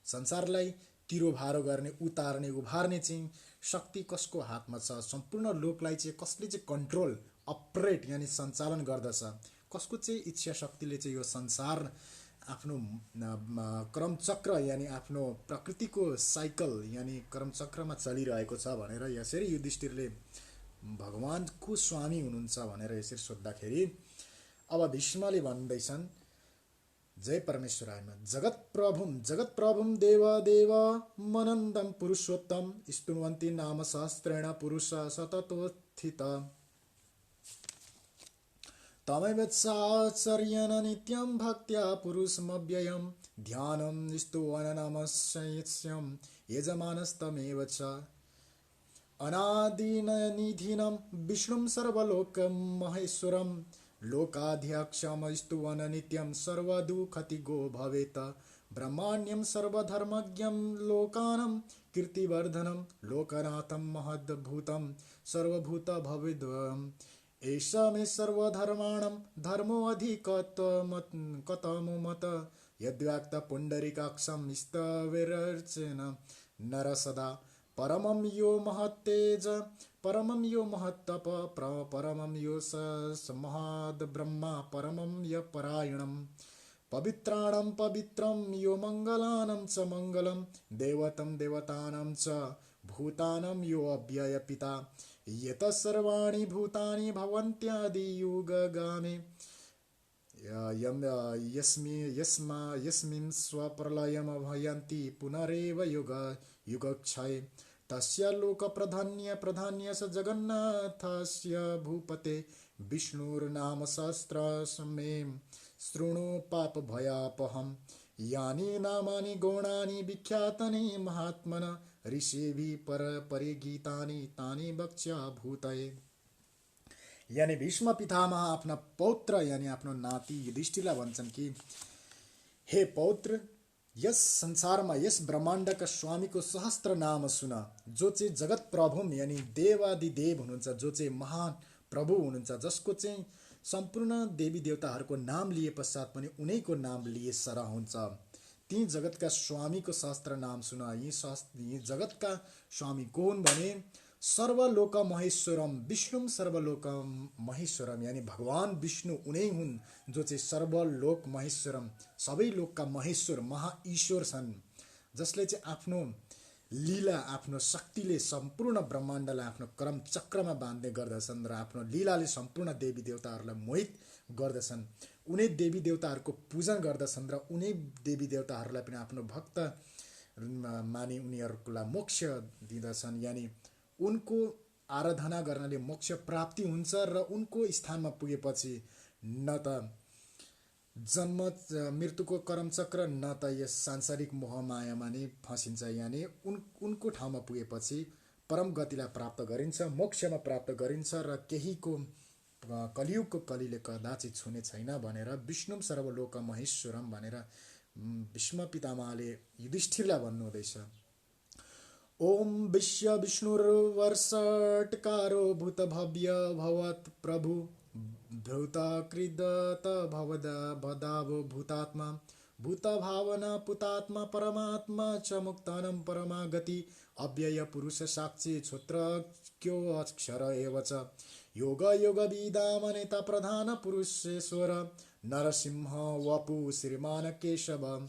S1: संसारलाई तिरोभारो गर्ने उतार्ने उभार्ने चाहिँ शक्ति कसको हातमा छ, सम्पूर्ण लोकलाई चाहिँ कसले चाहिँ कन्ट्रोल अपरेट यानी सञ्चालन गर्दछ, कसको चाहिँ इच्छा शक्तिले चाहिँ यो संसार आफ्नो क्रमचक्र यानी आफ्नो प्रकृतिको साइकल यानी क्रमचक्रमा चलिरहेको छ भनेर यसरी युधिष्ठिरले भगवानको स्वामी हुनुहुन्छ भनेर यसरी सोद्धाखेरि अब भीष्मले भन्दैछन्, जय परमेश्वरायमा, जगत प्रभुम देव देव मनन्दम पुरुषोत्तम स्तुन्वन्ति नाम सहस्रेण पुरुष सततोत्थित तमैवत्साचर्यन नित्यं भक्त्या पुरुषमव्ययं ध्यानं स्तुवननमस्यं यजमानस्तमेव च अनादिनिधिनं विष्णुं सर्वलोकं महेश्वरं लोकाध्यक्षं स्तुवन नित्यं सर्वदुःखतिगो भवेत् ब्रह्माण्यं सर्वधर्मज्ञं लोकानं कीर्तिवर्धनं लोकनाथं महद्भूतं सर्वभूत भवेद् एषा मे सर्वधर्माणां धर्मोऽधिकतमो मत यद्व्याक्त पुण्डरीकाक्षं स्तवेर्चेन नर सदा परमं यो महत्तेज परमं यो महत्तप परमं यो महद्ब्रह्मा परमं य परायणं पवित्राणां पवित्रं यो मङ्गलानां च मङ्गलं देवतं देवतानां च भूतानां यो अव्यय पिता यत सर्वाणि भूतानि भवन्त्यादियुगगामे यस्मिन् स्वप्रलयमभयन्ति पुनरेव युगक्षये तस्य लोकप्रधान्य स जगन्नाथस्य भूपते विष्णुर्नाम सहस्रमे शृणु पापभयापहम् यानि नामानि गौणानि विख्यातानि महात्मन ऋषिभिः परिगीतानि तानि वक्ष्या भूतये। यानी भीष्म पितामह आफ्ना पौत्र यानी आफ्नो नाति युधिष्ठिरलाई भन्छन् कि हे पौत्र, यस संसारमा यस ब्रह्माण्डका स्वामीको सहस्त्र नाम सुन, जो चाहिँ जगत प्रभुम यानी देवादिदेव हुनुहुन्छ, जो चाहिँ महान प्रभु हुनुहुन्छ, जसको चाहिँ सम्पूर्ण देवी देवताहरूको नाम लिए पश्चात पनि उनैको नाम लिए सरह हुन्छ। ती जगतका स्वामीको सहस्त्र नाम सुन। यी जगतका स्वामी को हुन् भने सर्वलोक महेश्वरम विष्णुम सर्वलोक महेश्वरम यानी भगवान विष्णु उनै हुन् जो चाहिँ सर्वलोक महेश्वरम सबै लोकका महेश्वर महाईश्वर छन्, जसले चाहिँ आफ्नो लीला आफ्नो शक्तिले सम्पूर्ण ब्रह्माण्डलाई आफ्नो क्रम चक्रमा बाँध्ने गर्दछन् र आफ्नो लीलाले सम्पूर्ण देवी देवताहरूलाई मोहित गर्दछन्। उनै देवी देवताहरूको पूजन गर्दछन् र उनै देवी देवताहरूलाई पनि आफ्नो भक्त मानि उनीहरूलाई मोक्ष दिँदछन्। यानी उनको आराधना गर्नाले मोक्ष प्राप्ति हुन्छ र उनको स्थानमा पुगेपछि न त जन्म मृत्युको कर्मचक्र न त यस सांसारिक मोहमायामा नै फसिन्छ। यानी उनको ठाउँमा पुगेपछि परम गतिलाई प्राप्त गरिन्छ, मोक्षमा प्राप्त गरिन्छ र केहीको कलियुगको कलीले कदाचित छुने छैन भनेर विष्णुम सर्वलोक महेश्वरम भनेर भीष्म पितामहले युधिष्ठिरलाई भन्नुहुँदैछ। ओम विश्व विष्णुर्वर्षटकारो भूत भव्य भवत् प्रभु भूतकृदत भवदाव भूतात्मा भूत भावना पुतात्मा परमात्मा च मुक्तानं परमागति अव्यय पुरुष साक्षी वाक्यो अक्षर एव च योग योग विदाम नेता प्रधान पुरुषेश्वर नरसिंह वपु श्रीमान केशव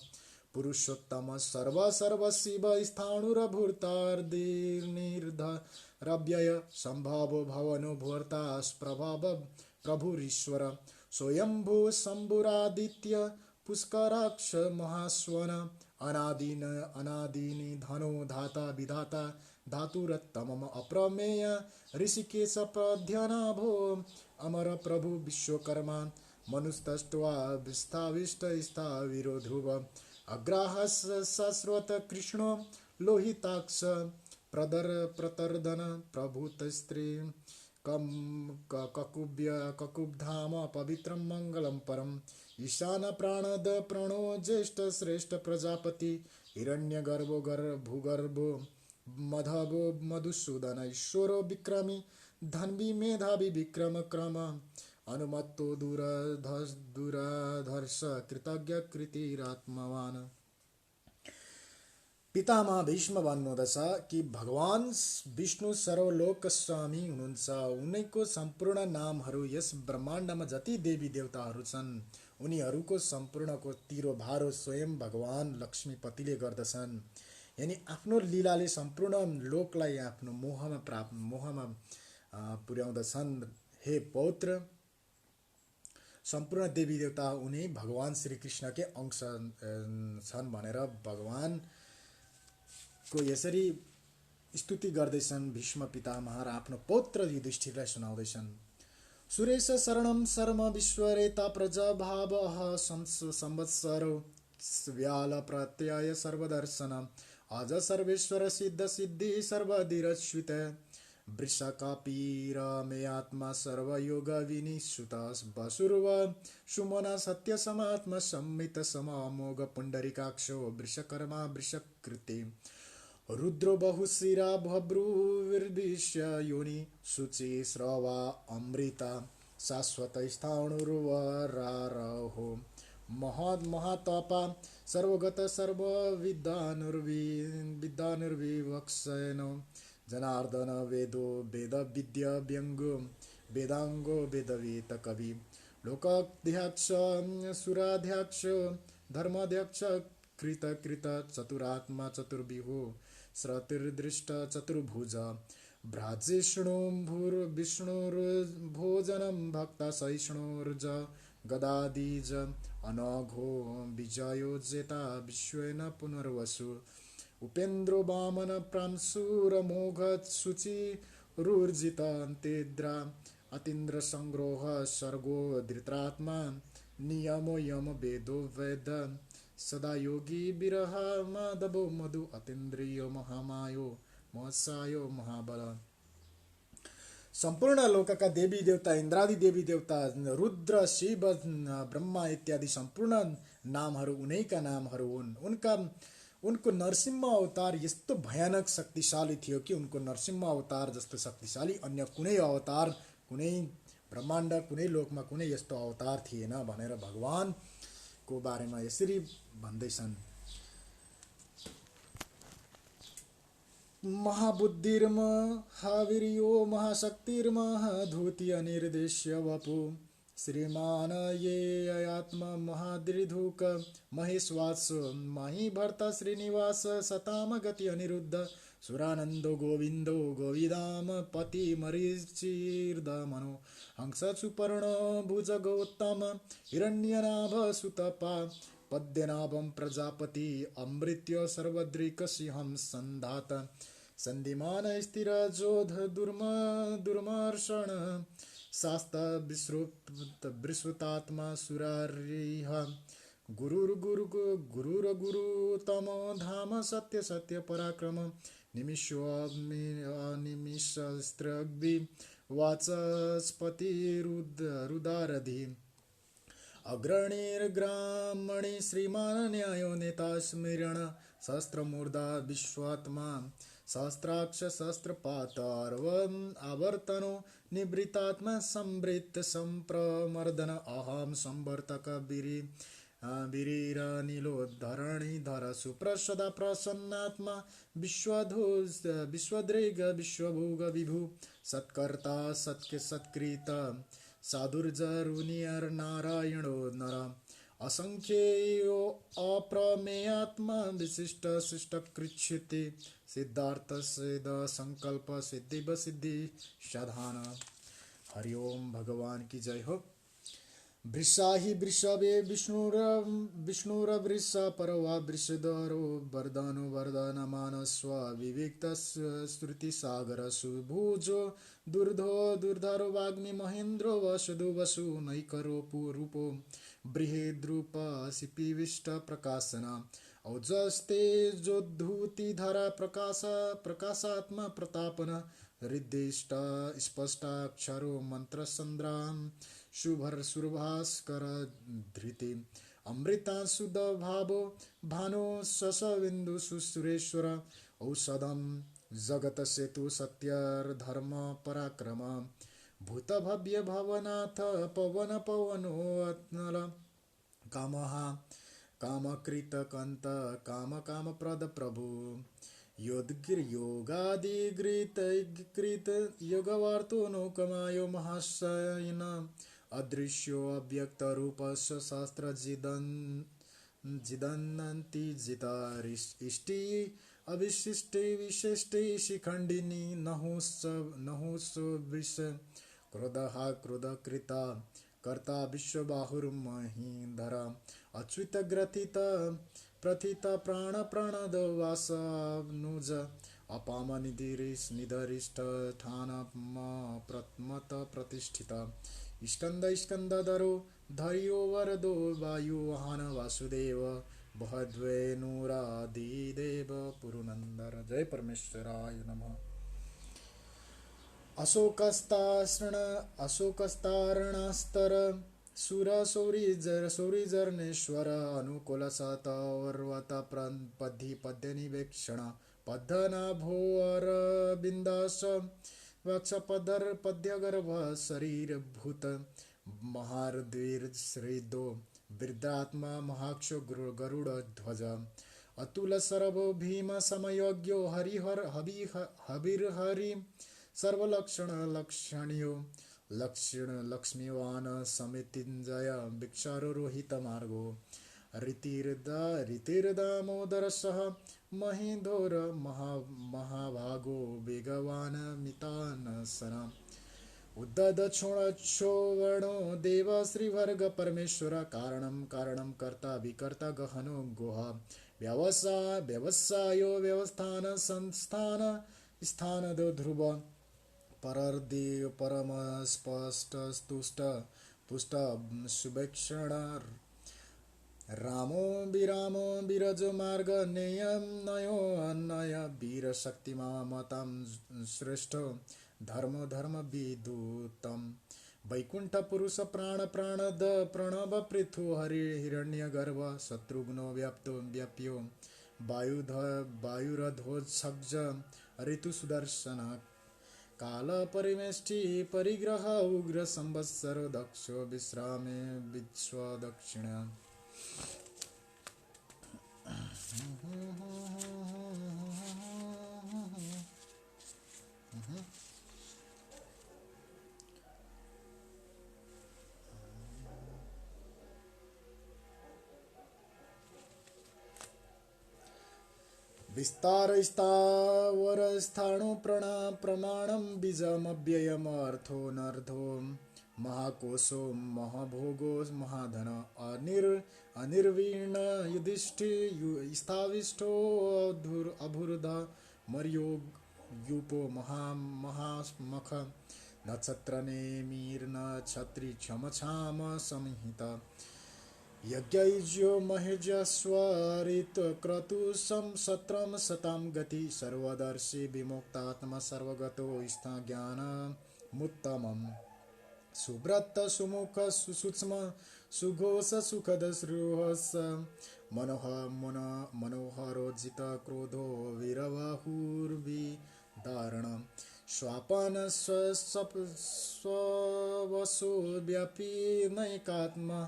S1: पुरुषोत्तम सर्व सर्व शिव स्थाणुरभूतार्दिर्निर्धरव्यय संभव भवनो भूर्ता प्रभव प्रभुरीश्वर स्वयंभू शंभुरादित्य पुष्कराक्ष महास्वन अनादिनी धनो धाता विधाता धातुरत्तमम अप्रमेय ऋषिकेश प्रध्यनाभो अमर प्रभु विश्वकर्मा मनुस्तष्ट्वा विस्थाविष्ट स्थाविरो ध्रुव अग्राह शाश्वत कृष्ण लोहिताक्ष प्रतर्दन प्रभुतस्त्री ककुब्धाम पवित्रं मंगलम परम ईशान प्राणद प्रणो ज्येष्ठ श्रेष्ठ प्रजापति हिरण्यगर्भो भूगर्भो मधवो मधुसूदन ईश्वरो विक्रमी धन्वी मेधावी विक्रम क्रम अनुमत्तो दुराधर्ष कृतज्ञ कृतिरात्मवान। पितामह भीष्म भन्नुहुँदछ कि भगवान विष्णु सर्वलोक स्वामी हुनुहुन्छ। उनैको सम्पूर्ण नामहरू यस ब्रह्माण्डमा जति देवी देवताहरू छन् उनीहरूको सम्पूर्णको तिरोभारो स्वयं भगवान लक्ष्मीपतिले गर्दछन्। यानी आफ्नो लीलाले सम्पूर्ण लोकलाई आफ्नो मोहमा पुर्याउँदछन्। हे पौत्र, सम्पूर्ण देवी देवता उनी भगवान श्री कृष्णकै अंश छन् भनेर भगवान को यसरी स्तुति गर्दैछन् भीष्म पितामह र आफ्नो पौत्र युधिष्ठिरलाई सुनाउँदैछन्। सुरेश शरणम शर्म विश्वरेता प्रजाभावः संवत्सरो व्याल प्रत्यय सर्वदर्शन अज सर्वेश्वर सिद्ध सिद्धि सर्वधिरच्युत वृषकापीर मे आत्मा सर्वयोग विनिश्रुत वसुर्व सुमना सत्य समात्म संमित समामोघ पुंडरीकाक्षो वृषकर्मा वृषकृते रुद्रो बहुशिरा भब्रुर्विश्य योनि शुचि स्रवा अमृता शाश्वत स्थाणुर्वरारहो महातपा सर्वगत सर्वविद्वानुर्विवक्षयन जनार्दन वेदो वेद विद्या व्यंगो वेदांगो वेदवेत कवि लोकाध्यक्ष सुराध्यक्ष धर्माध्यक्ष कृत चतुरात्मा चतुर्विहो श्रतिर्दृष्ट चतुर्भुज भ्राजिष्णुर्विष्णुर्भोजनं भक्ता सहिष्णुर्ज गदादीज अनघो विजयो जेता विश्वेन पुनर्वसु उपेन्द्रो वामन प्रांशुर मोघत शुचि रुर्जित अंतेद्रा अतीन्द्र संग्रोह सर्गो धृतरात्मा नियमो यम वेदो वेद सदा योगी विरह माधवो मधु अतीन्द्रिय महामायो महसायो महाबल। सम्पूर्ण लोकका देवी देवता इन्द्रादि देवी देवता रुद्र शिव ब्रह्मा इत्यादि सम्पूर्ण नामहरू उनैका नामहरू हुन्। उनको नरसिंह अवतार यस्तो भयानक शक्तिशाली थियो कि उनको नरसिंह अवतार जस्तो शक्तिशाली अन्य कुनै अवतार कुनै ब्रह्माण्ड कुनै लोकमा कुनै यस्तो अवतार थिएन भनेर भगवानको बारेमा यसरी भन्दैछन्। महाबुद्धिर्महावीर्यो महाशक्तिर्महाधूति अनिर्देश्य वपु श्रीमान ये आत्मा महादृधुक महेश्वास मही भर्ता श्रीनिवास सताम गति अनिरुद्ध सुरानंदो गोविंदो गोविदाम पति मरीचिर्दमनो हंस सुपर्ण भुज गौतम हिरण्यनाभ सुतपा पद्यनाभं प्रजापति अमृत्य सर्वद्रिक सिंहं संधात संधिमान स्थिर जोध दुर्मर्षण शास्त्र विश्रुतात्मा सुरारिह गुरुर्गुरुतमो धाम सत्य सत्य पराक्रम निमिषस्त्रग्भि वाचस्पति रुदारधि अग्रणीर्ग्रामणि श्रीमान न्यायो नेता स्मरण सहस्त्रमूर्धा विश्वात्मा सहस्राक्ष सहस्त्रपातार्व आवर्तनो निवृत्तात्मा संवृत्त संप्रमर्दन अहम संवर्तक वीरेर नीलोद्धरणीधर सुप्रसदा प्रसन्नात्मा विश्वद्रेग विश्वभोग विभु सत्कर्ता सत्कृत साधुर्जरुनियर नारायणो नर असंख्येयो अप्रमेयात्मा विशिष्ट शिष्ट कृच्छ्यते सिद्धार्थ सिद्ध संकल्प सिद्धि सिद्धि साधान। हरि ओम भगवान की जय हो। वृषाहि वृषभे विष्णुर वृष परवा वृषधरो वर्धनो वर्धनमानस्व विविक्त श्रुति सागर सुभुजो दुर्धरो वाग्मी महेन्द्रो वसुधु वसु नैकरूपो रूपो बृहद्रूप शिपिविष्ट प्रकाशन औजस्ते जोद्धूतिधरा प्रकाशात्मा प्रतापन हृदिष्ट स्पष्टाक्षरो मंत्र संद्राम शुभर सुरभास्कर धृति अमृतांशुद भावो भानो शशबिंदु सुरेश्वर औषधम जगत सेतु सत्यर धर्म पराक्रम भूत भव्य भवनाथ पवन पवनोत्नल कामहा कामकृत कंत काम प्रद प्रभु योगादिगृत योगवार्तो नौकमायो महाशयन अदृश्यो अव्यक्त रूपस्य शास्त्र जिदन्ति जितारिष्टि अविशिष्टि विशिष्टि शिखंडिनी नहुस विष क्रोधकृता कर्ता विश्वबाहुर्महीधरा अच्युत ग्रथित प्रथित प्राणद वासनुज अपाम निधरिष्ठ ठान प्रत्मत प्रतिष्ठित स्कंदधरो धरियो वरदो वायुवाहन वासुदेव बहद्वेनुरादिदेव पुरुनंदर। जय परमेश्वराय नमः। अशोकस्तारणास्तर सुर सौरीजर्नेश्वर अनुकूल सतवर्वत पद्य निवेक्षण पद्धनाभोर बिंदास वक्षपदर पद्यगर्भ शरीर भूत महारद्वीर श्रीदो वृद्धात्मा महाक्षो गरुड़ ध्वज अतुल सरभो भीम समयोग्यो हरिहरि सर्वलक्षण लक्षणियो लक्ष्मीवान समितिंजय भिक्षारोहित मार्गो रीतिर्दामोदर सह महीधोर महाभागो वेगवान मितानसन उद्धत क्षोवर्णो देव श्रीवर्ग परमेश्वर कारणं कर्ता विकर्ता गहनो गोह व्यवसायो व्यवस्थान संस्थान स्थान दो ध्रुव परर्देव परम स्पष्ट तुष्ट पुष्ट सुभक्षण रामो विरजो मार्ग नेयम नयो अन्नय वीर शक्तिमा मतां श्रेष्ठ धर्म विदूतम वैकुंठ पुरुष प्राणद प्रणव पृथु हरि हिरण्य गर्भ शत्रुघ्नो व्याप्यो वायुरध्वज ऋतु सुदर्शन काल परिमेष्टि परिग्रह उग्र संवत्सर दक्षो विश्रामे विश्व दक्षिण। विस्तार स्थावर स्थाणु प्रमाणम बीजमव्ययमर्थो नर्धो महाकोशो महाभोगो महाधन अनिर्वीर्ण युधिष्ठि स्थाविष्ठो अभुर्ध मर्यो यूपो महामख नक्षत्र नेमीर्न छत्री क्षम संहिता यज्ञैज्यो महेजस्वरित क्रतु सत्रम सताम गति सर्वदर्शी विमुक्तात्मा सर्वगतो स्था ज्ञान मुत्तमम सुव्रत सुमुख सुसूक्ष्म सुघोष सुखद श्रुहस मनोहरोजित क्रोधो वीरबाहुर्विदारण स्वापन स्ववसो व्यापी नैकात्मा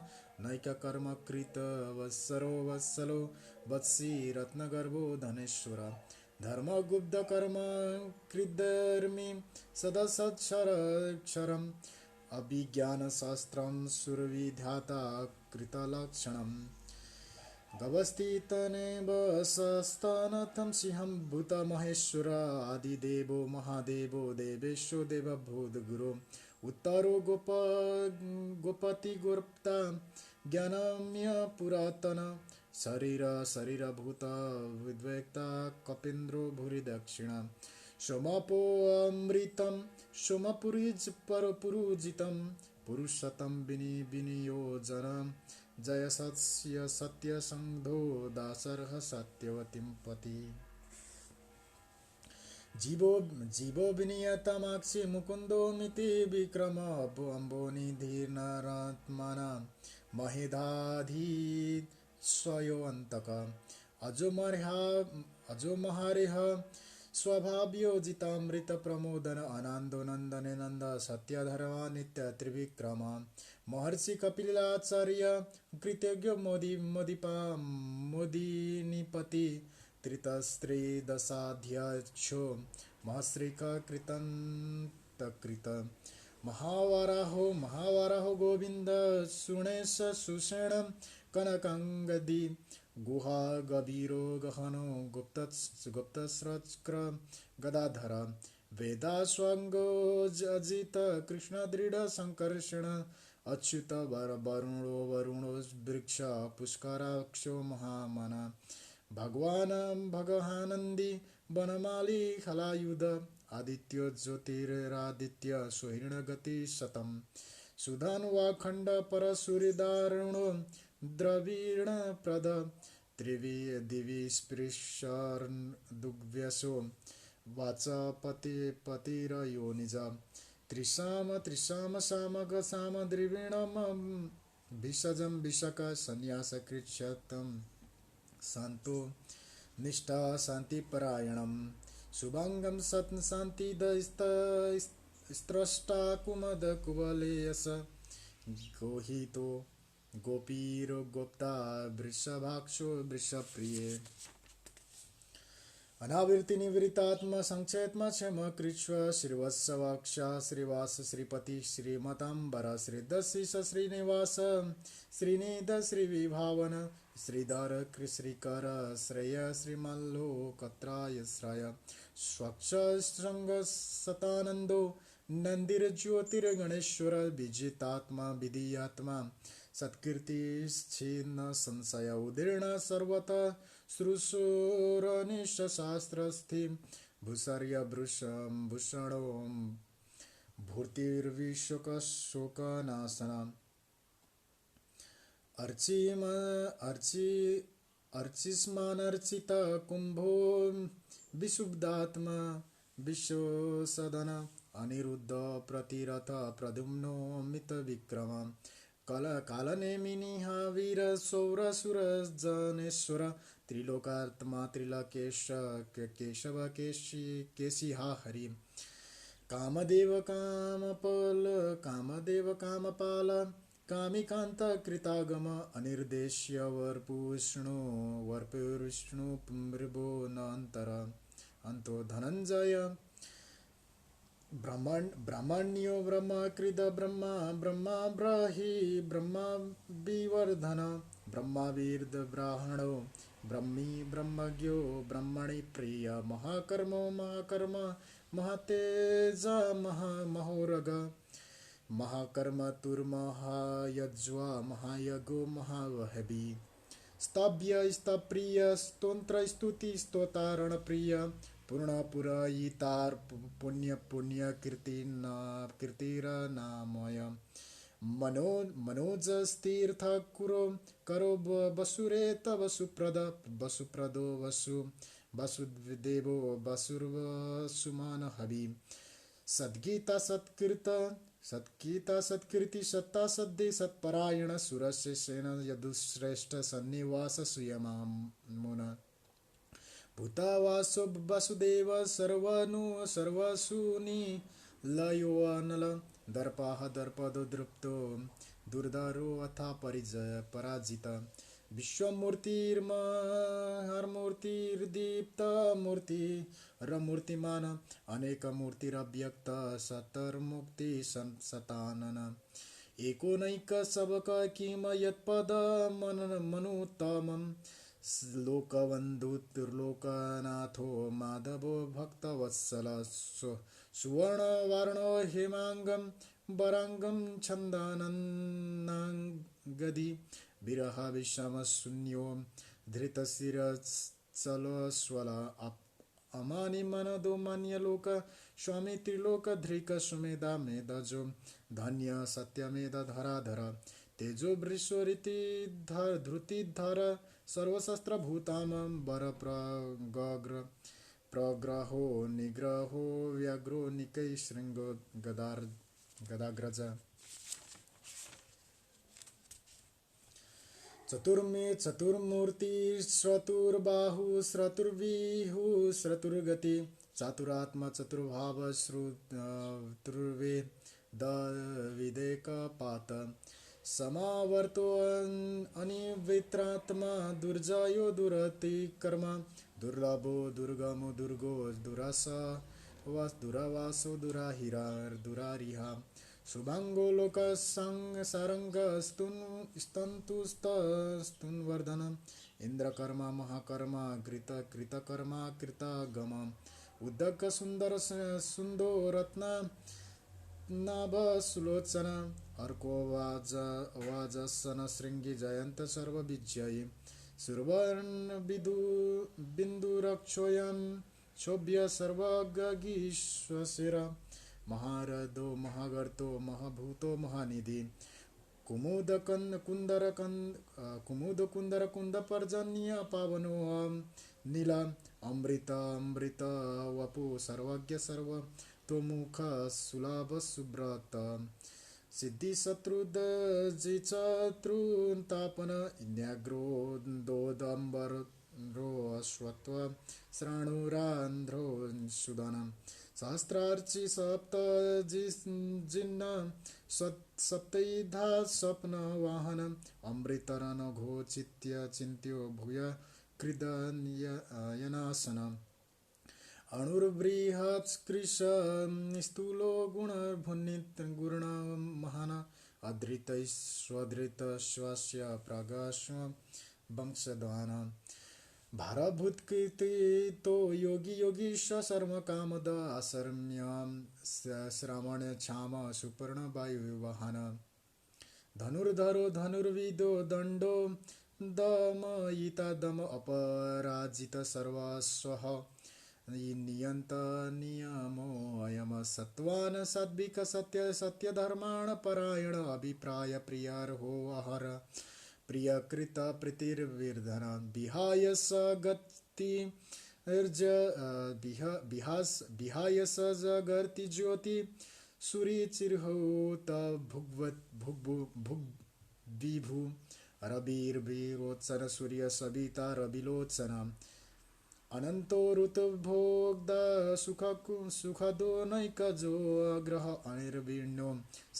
S1: नैक कर्म कृत वत्सरो वत्सलो वत्सी रत्नगर्भो धनेश्वर धर्मगुब्ध कर्म कृद्धर्मि सदसत्क्षरम् अभिज्ञानशास्त्रं सुरविधाता कृतलक्षणम् गवस्थितनेव सस्तनतं सिंहं भूतमहेश्वर आदिदेवो महादेवो देवेशो देवभूतगुरो उत्तरो गोपति गोप्ता ज्ञानम्य पुरातन शरीरभूत विद्वेक्ता कपीन्द्रो भूरि दक्षिणा सोमपो अमृतं सोमपुरीज परपुरुजितं पुरुषतं विनियोजनम् जय सत्य सत्य संधो दासर्ह सत्यवतीं पति जीवो विनियतमाक्षि मुकुंदो मिति विक्रम अम्बोनिधिर्नारात्मना महेधाधि स्वयोऽन्तक अजो महारेह स्वभाव्योजितामृत प्रमोदन आनंदो नंदने नंद सत्यधर्मा नित्य त्रिविक्रम महर्षि कपिलाचार्य कृतज्ञ मोदिनीपति त्रितस्त्री दशाध्यक्षो महश्रीक कृतंतकृत महावराहो गोविंद सुणेश सुषेण कनकांगदी गुहा गभीरो गहनो गुप्तस्रक्र गदाधर वेदास्वांगो अजित कृष्ण दृढ़ संकर्षण अच्युत वरुणो वृक्ष पुष्कराक्षो महामना भगवानंदी वनमाली खलायुध आदित्य ज्योतिरादित्य सुहिर्णगति शतम सुधानुवाखंड परसूरिदारुणो द्रवीण प्रद दिवि स्पृशर्दुग्व्यसो वाचपतिरयोनिज त्रिशाम साम द्रिवीणम भिषजं विशक संन्यासकृच्छतं शांतो निष्ठा शांतिपरायणं शुभांगं शांतिदस्त्रष्टा कुमद कुवलेयस गोहितो गोपीरो गोप्ता वृषभाक्षो वृषप्रिये अनावृत्ति निवृत्तात्मा संक्षेत्मा क्षम कृष्व श्रीवत्सवाक्षा श्रीवास श्रीपति श्रीमतांबर श्रीदशीष श्रीनिवास श्रीनिध श्रीविभावन श्रीधर श्रीकर श्रेय श्रीमल्लोकत्राय श्राय स्वच्छ श्रृंग सतानंदो नंदिर्ज्योतिर्गणेश्वर विजितात्मा विधियात्मा सत्कीर्तिश्छिन्न संशय उदीर्ण सर्वतः श्रुशोरनिशास्त्रस्थि भूसर्य भूषणो भूर्तिर्विशोकशोकनाशना अर्चिस्मानर्चित कुंभो विशुद्धात्मा विश्वसदन अनिरुद्ध प्रतिरथ प्रद्युम्नो मित विक्रम कालनेमिनिः वीर सौरसुर जनेश्वर त्रिलोकात्मा त्रिलोकेश केशव केशिहा हरि कामदेव कामपाल कामिकांत कृतागम अनिर्देश्य वर्पुष्णु मृभो नान्तर अंतो धनंजय ब्रह्मण्यो ब्रह्मकृद ब्रह्मा ब्रही ब्रह्मा विवर्धन ब्रह्मावीर्द ब्राह्मणो ब्रह्मी ब्रह्मज्ञो ब्रह्मणि प्रिय महाकर्मो महाकर्म महातेज महोरग महाकर्म तुर्महायज्वा महायगो महावहबी स्तभ्य स्तप्रिय स्तोत्र स्तुति स्तोतारण प्रिय पूर्णपुरयितार पुण्य कीर्तिरनामय मनोजस्तीर्थ करो वसुरेत वसुप्रदो वसुदेवो वसुर्वसुमान हवि सद्गीता सत्कीर्ति सत्ता सद्दे सत्परायण सुरस्य सेन यदुश्रेष्ठ सन्निवास सुयमामुन भूतावासो वासुदेव सर्वसुनि लयोनल दर्पाः दर्पदो दृप्तो दुर्धरो अथा परिजय पराजित विश्वमूर्तिर्मूर्तिर्दीप्त मूर्तिरमूर्तिमान अनेक मूर्तिरव्यक्त सतर्मुक्ति सतानन एकोनैक सबक किम यत्पद मनुत्तमम् लोकबन्धुर्लोकनाथो माधवो भक्तवत्सल सुवर्णवर्णो हेमाङ्गं वराङ्गं छन्दानन्नाङ्गदी विरह विषमशून्यो धृतशिरचलस्वल अमानि मनदो मान्यलोक स्वामी त्रिलोकधृक सुमेधा मेधजो धन्य सत्यमेध धराधर तेजो वृषोरिति धृतिधर सर्वशस्त्रभूतां प्रग्रहो निग्रहो व्याघ्रो निकैशृङ्गो गदाग्रज चतुर्मूर्ति श्रतुर्बाहु श्रतुर्विहु श्रतुर्गति चातुरात्मा चतुर्भाव श्रुतुर्वेद विदेकपात समावर्तो अनिवित्रात्मा दुर्जयो दुरतिकर्म दुर्लभो दुर्गमो दुर्गो दुरावासो दुराहिरा दुरारिहा शुभांगो लोक सारंग स्तुन्वर्धन इंद्रकर्मा महाकर्मा कृतकर्मा कृतगम उद्दक सुंदो रत्न नाभ सुलोचन अर्को वाजसन श्रृंगी जयंत सर्वविजयी सुरवर्ण बिंदुरक्षोयं क्षोभ्य सर्वगीश्वशिर महारदो महागर्तो महाभूतो महानिधि कुमुद कुंदर कुंद पर्जन्य पावनो नीला अमृत वपु सर्वज्ञ सर्व तो मुख सुलभ सुब्रत सिद्धि शत्रुतापन इन्याग्रो दोदंबरो अश्वत्व श्राणुरांध्रो सुदन सहस्रार्चि सप्त जिन्न सप्तैधा स्वप्न वाहन अमृतरन घोचित्य चिन्त्यो भूय कृदयनासन अणुर्बृहत्कृश स्थूलो गुणर्भुन्नित गुण महान अधृतैस्वधृत श्वस्य प्रागाश्व वंशद्वान भारभूतकृति तो योगीश सर्व कामद आसर्म्य श्रावण क्षाम सुपर्ण वायुवाहन धनुर्धरो धनुर्विदो दंडो दमयिता दम अपराजित सर्वस्वः नियंत नियमो अयम सत्वान सात्विक सत्य धर्माण परायण अभिप्राय प्रियार्हो अहर प्रियकृत प्रीतिर्विर्धन विहाय स गति विहाय स जगर्ति ज्योति सूरिचिर्होत भुग्विभु रविर्विरोचन सूर्य सविता रविलोचन अनंतो ऋतुभोग्ध सुखदो नैकजो ग्रह अनिर्वीण्यो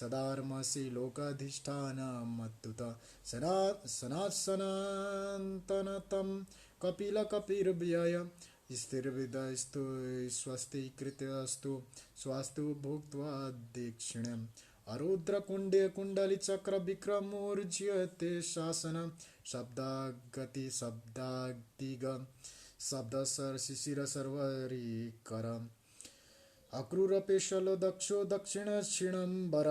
S1: सदार्मसि लोकाधिष्ठान मत्तुत सनातनतं कपिल कपिर्व्यय स्थिरविदस्तु स्वस्तिकृतस्तु स्वास्तु भुक्त्वा दीक्षिण्यम् अरुद्र कुंडली चक्र विक्रमोर्ज्यते शासन शब्दागति शब्दादिग शब्द शिशिर सर्वरी कर अक्रूरपेशलो दक्षो दक्षिण क्षीणंबर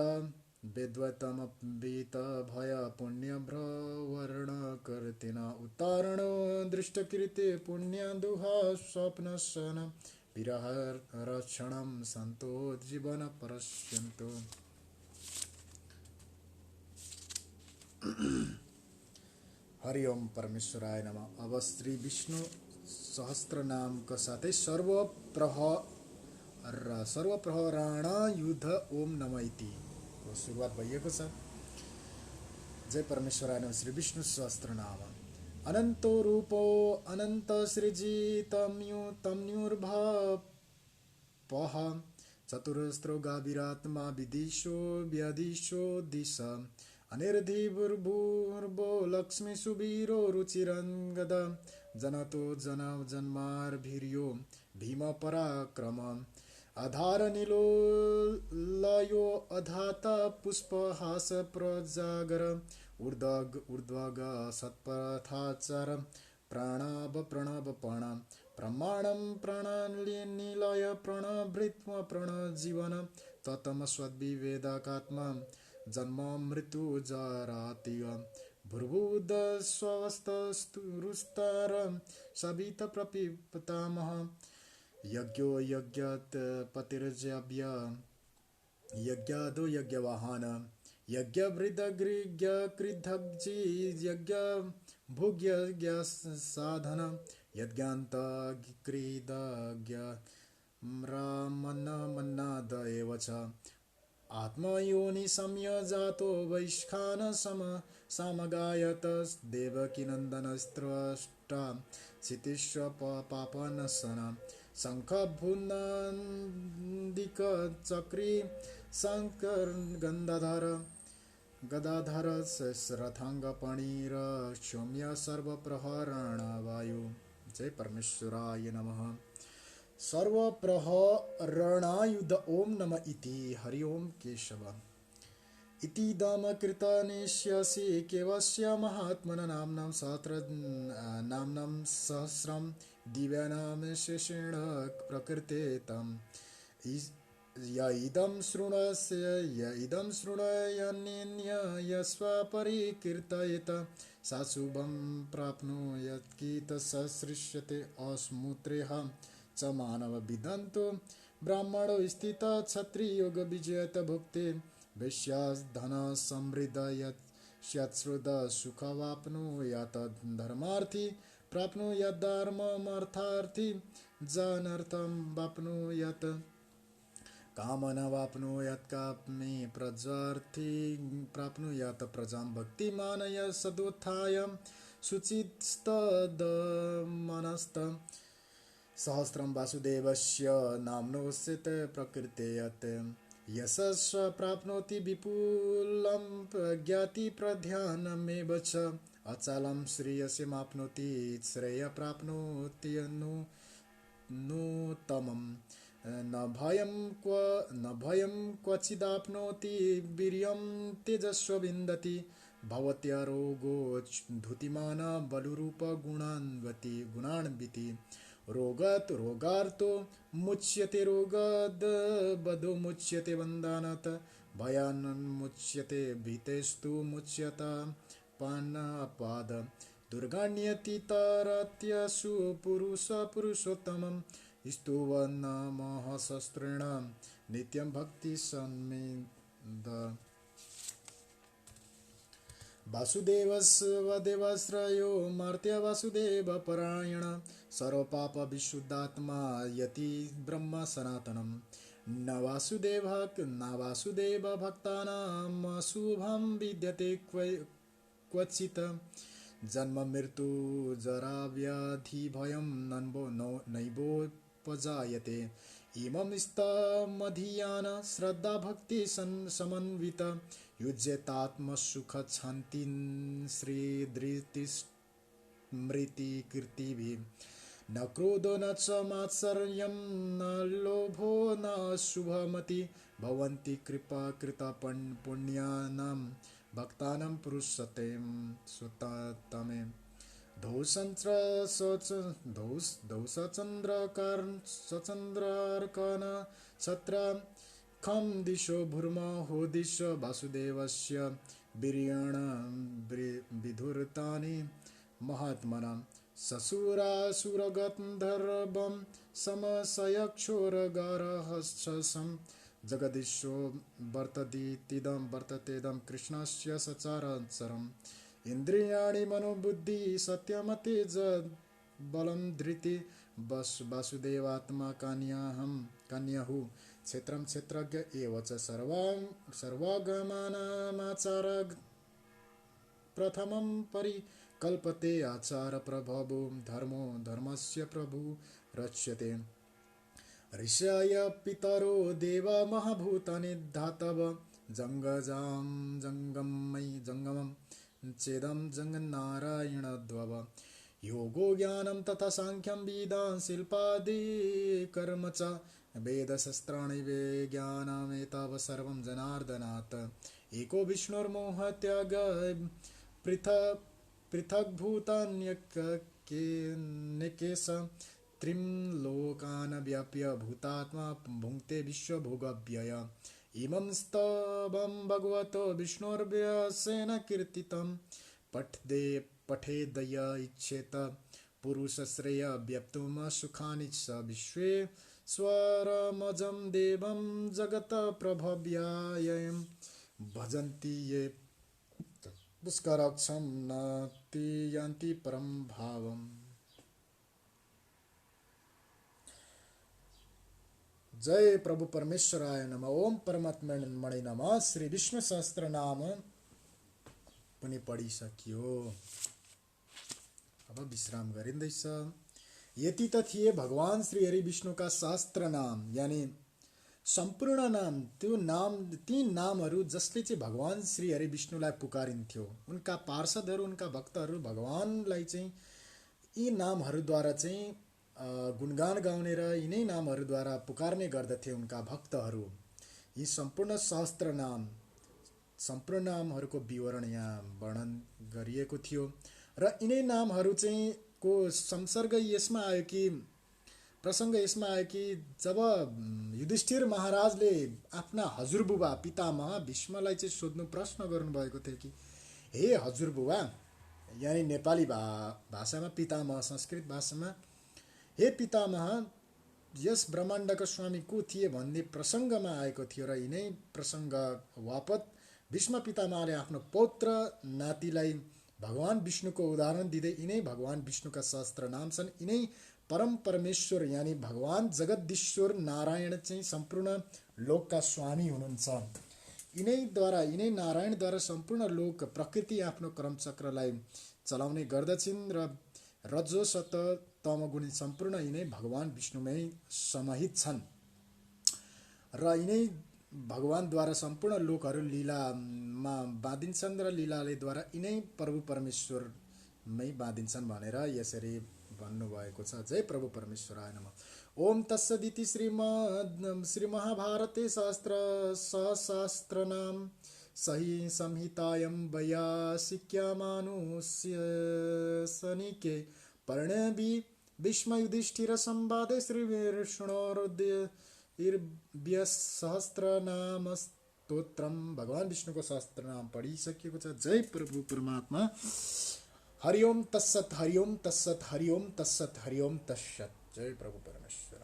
S1: वेद्वतम बीत भय पुण्य भ्रवर्ण कर्तिन उत्तारणो दृष्टकृते पुण्य दुहा स्वप्नशन विरह रक्षणं संतो जीवन परस्यन्तो। हरि ओम परमेश्वराय नमः। अब श्री विष्णु सहस्त्र नाम का साथै सर्वप्रहराण युद्ध ओम नमः इति को सुरुवात भइएको छ। जय परमेश्वराय नमः। श्री विष्णु सहस्त्र नाम अनंतो रूपो अनंत सृजी तम्युर्भपः चतुरस्रो गाविरात्मा विदिशो व्यादिशो दिश अनिर्धिर्भूर्भो लक्ष्मी सुवीरो रुचिरंगद जनतो जन्मार्भिर्यो भीम पराक्रम आधार नीलो लयो अधात पुष्पहास प्रजागर ऊर्ध्वग सत्पथाचार प्रणव पण प्रमाणं प्रणनिलय प्रणभृत्व प्रणजीवन ततम स्वद्विवेदकात्मा जन्म मृत्यु जरातिय भूर्भुद स्वस्तरुस्तर सवित प्रपितामह यज्ञो यज्ञत पतिर्जव्य यज्ञादो यज्ञवाहन यज्ञवृद्धगृह्य कृद्धजी यज्ञ भोग्य साधन यज्ञान्त कृदज्ञ मन्नाद एव च आत्मयोनि संयजातो वैश्खान समगायत देवकीनन्दनस्त्रष्टा क्षितिश्व पापनसन शङ्खभुनन्दिक चक्री शङ्कर गदाधर रथांग पणिर सौम्य सर्वप्रहरण वायु। जय परमेश्वराय नमः। सर्वप्रहरणायुध ओम नम इति हरि ओम केशव इति दम कृतनेष्यसि केवस्य महात्मन नाम्नं सहस्रं दिव्यानां शेषेण प्रकृते तम् इदं शृणयन्य यस्वपरिकीर्तयेत सा शुभं प्राप्नुयात् ससृष्यते अस्मुत्रेह च मानव विदन्तो ब्राह्मणो स्थित क्षत्रियो विजयत भुक्ते वैश्याधन समृद्ध यत्श्रुद सुखवाप्नुयात् धर्मार्थी प्राप्नुयात् धर्ममर्थार्थी जानर्थं वाप्नुयात् कामन वाप्नुयात् कामे प्रजार्थी प्राप्नुयात् प्रजां भक्तिमान सदुत्थाय शुचिस्तदमनस्त सहस्रं वासुदेवस्य नाम्नोऽस्यत् प्रकृते यत् यशस्व प्राप्नोति विपुलं ज्ञातिप्रध्यानमेव च अचलं श्रेयस्यमाप्नोति श्रेय प्राप्नोति नूतमम् न भयं क्वचिदाप्नोति वीर्यं तेजस्व विन्दति भवत्यारोगो धुतिमान बलुरूप गुणान्विति रोगार्तो मुच्यते रोगाद् बधो मुच्यते वन्दानात् भयान्मुच्यते भीतेस्तु मुच्यता पानापाद दुर्गाण्यति तरत्यसु पुरुषोत्तमम् स्तुवन्नमः शस्त्रेण नित्यं भक्ति सन्मेद वासुदेवस्वदेवाश्रयो मर्त्य वासुदेव परायण सर्वपाप विशुद्धात्मा यति ब्रह्म सनातनम् न वासुदेव भक्तानां शुभं विद्यते क्वचित् जन्म मृत्यु जरा व्याधि भयं नैवोपजायते इमं स्तमधियान श्रद्धा भक्ति समन्वित युज्यतात्मसुखशान्तिं श्रीधृतिस्मृतिकीर्तिभिः न क्रोधो न च मात्सर्यं न लोभो न शुभमति भवन्ति कृपाकृता पुण्यानां भक्तानां पुरुषते सुततमे सचन्द्रार्कन छत्र खं दिशो भूर्महो दिश वासुदेवस्य वीर्येण विधुरतानि महात्मनां ससुरासुरगन्धर्वं समसयक्षोरगारहस्यसं जगदीशो वर्ततेदं कृष्णस्य सचराचरम् इन्द्रियाणि मनोबुद्धि सत्यमतेज बलं धृति वासुदेवात्मा कन्याहु क्षेत्रं क्षेत्रज्ञ एव च सर्वागमानामाचार प्रथमं कल्पते आचार प्रभवो धर्मो धर्मस्य प्रभु रच्यते ऋषय पितरो देवा महाभूतानि धातव जङ्गजां जङ्गमं चेदं जङ्गनारायणद्वव योगो ज्ञानं तथा सांख्यं वेदान् शिल्पादि कर्म च वेदशस्त्राणि विज्ञानमेताव सर्वं जनार्दनात् एको विष्णुर्मोहत्याग पृथग्भूतान्यकेश त्रिं लोकान् व्याप्य भूतात्मा भुङ्क्ते विश्वभोगव्यय इमं स्तवं भगवतो विष्णुर्व्यासेन कीर्तितं पठेदय इच्छेत पुरुषश्रेय व्याप्तुं सुखानि च विश्वे स्वरमजं देवं जगत प्रभव्यायं भजन्ति ये पुष्करक्षं नाति यान्ति परं भावम्। जय प्रभु परमेश्वराय नमः। ओम परमात्मने नमः। श्री विष्णु सहस्त्र नाम पनि पढिसकियो। अब विश्राम गरिँदैछ। यति त थिए भगवान श्री हरि विष्णुका सहस्त्र नाम, यानी सम्पूर्ण नाम। त्यो नाम, ती नामहरू जसले चाहिँ भगवान श्री हरि विष्णुलाई पुकारिन्थ्यो, उनका पार्षदहरू, उनका भक्तहरू भगवानलाई चाहिँ यी नामहरूद्वारा चाहिँ गुणगान गाउने र यिनै नामहरूद्वारा पुकार्ने गर्दथे उनका भक्तहरू। यी सम्पूर्ण सहस्त्र नाम, सम्पूर्ण नामहरूको विवरण यहाँ वर्णन गरिएको थियो र यिनै नामहरू चाहिँ को संसर्ग यसमा आयो कि, प्रसङ्ग यसमा आयो कि जब युधिष्ठिर महाराजले आफ्ना हजुरबुबा पितामह भीष्मलाई चाहिँ सोध्नु, प्रश्न गर्नुभएको थियो कि हे हजुरबुबा, यानी नेपाली भाषामा पितामह, संस्कृत भाषामा हे पितामह, यस ब्रह्माण्डका स्वामी को थिए भन्ने प्रसङ्गमा आएको थियो। र यिनै प्रसङ्ग वापत भीष्म पितामहले आफ्नो पौत्र नातिलाई भगवान विष्णुको उदाहरण दिँदै यिनै भगवान विष्णुका सहस्त्र नाम छन्। यिनै परम परमेश्वर यानी भगवान जगदीश्वर नारायण चाहिँ सम्पूर्ण लोकका स्वामी हुनुहुन्छ। यिनै नारायणद्वारा सम्पूर्ण लोक प्रकृति आफ्नो क्रमचक्रलाई चलाउने गर्दछिन् र रजो सत तमगुणी सम्पूर्ण यिनै भगवान विष्णुमै समाहित छन् र यिनै भगवानद्वारा सम्पूर्ण लोकहरू लीलामा बाँधिन्छन् र लीलालेद्वारा यिनै प्रभु परमेश्वरमै बाँधिन्छन् भनेर यसरी भन्नुभएको छ। जय प्रभु परमेश्वराय नमः। ओम तत्सदिति श्री महाभारते सहस्रनाम सही संहितायां वैयासिक्यामानुष्यसनिके पर्णवि भीष्म युधिष्ठिर संवादे श्री विष्णुर्व्य सहस्रनाम स्तोत्रम। भगवान विष्णुको सहस्त्र नाम पढिसकिएको छ। जय प्रभु परमात्मा। हरिओम तत्सत, हरिओम तत्सत, हरिओम तत्सत, हरिओम तत्सत। जय प्रभु परमेश्वर।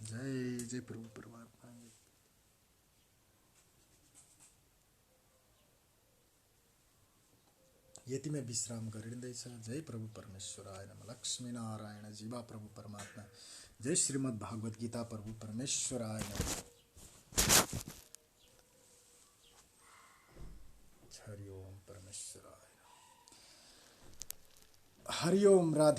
S1: जय जय प्रभु परमात्मा। यतिमै विश्राम गरिँदैछ। जय प्रभु परमेश्वराय नमः। लक्ष्मी नारायण जीवा प्रभु परमात्मा। जय श्रीमद् भागवत गीता प्रभु परमेश्वराय नमः। हरि ओम परमेश्वराय। हरि ओम। राधे।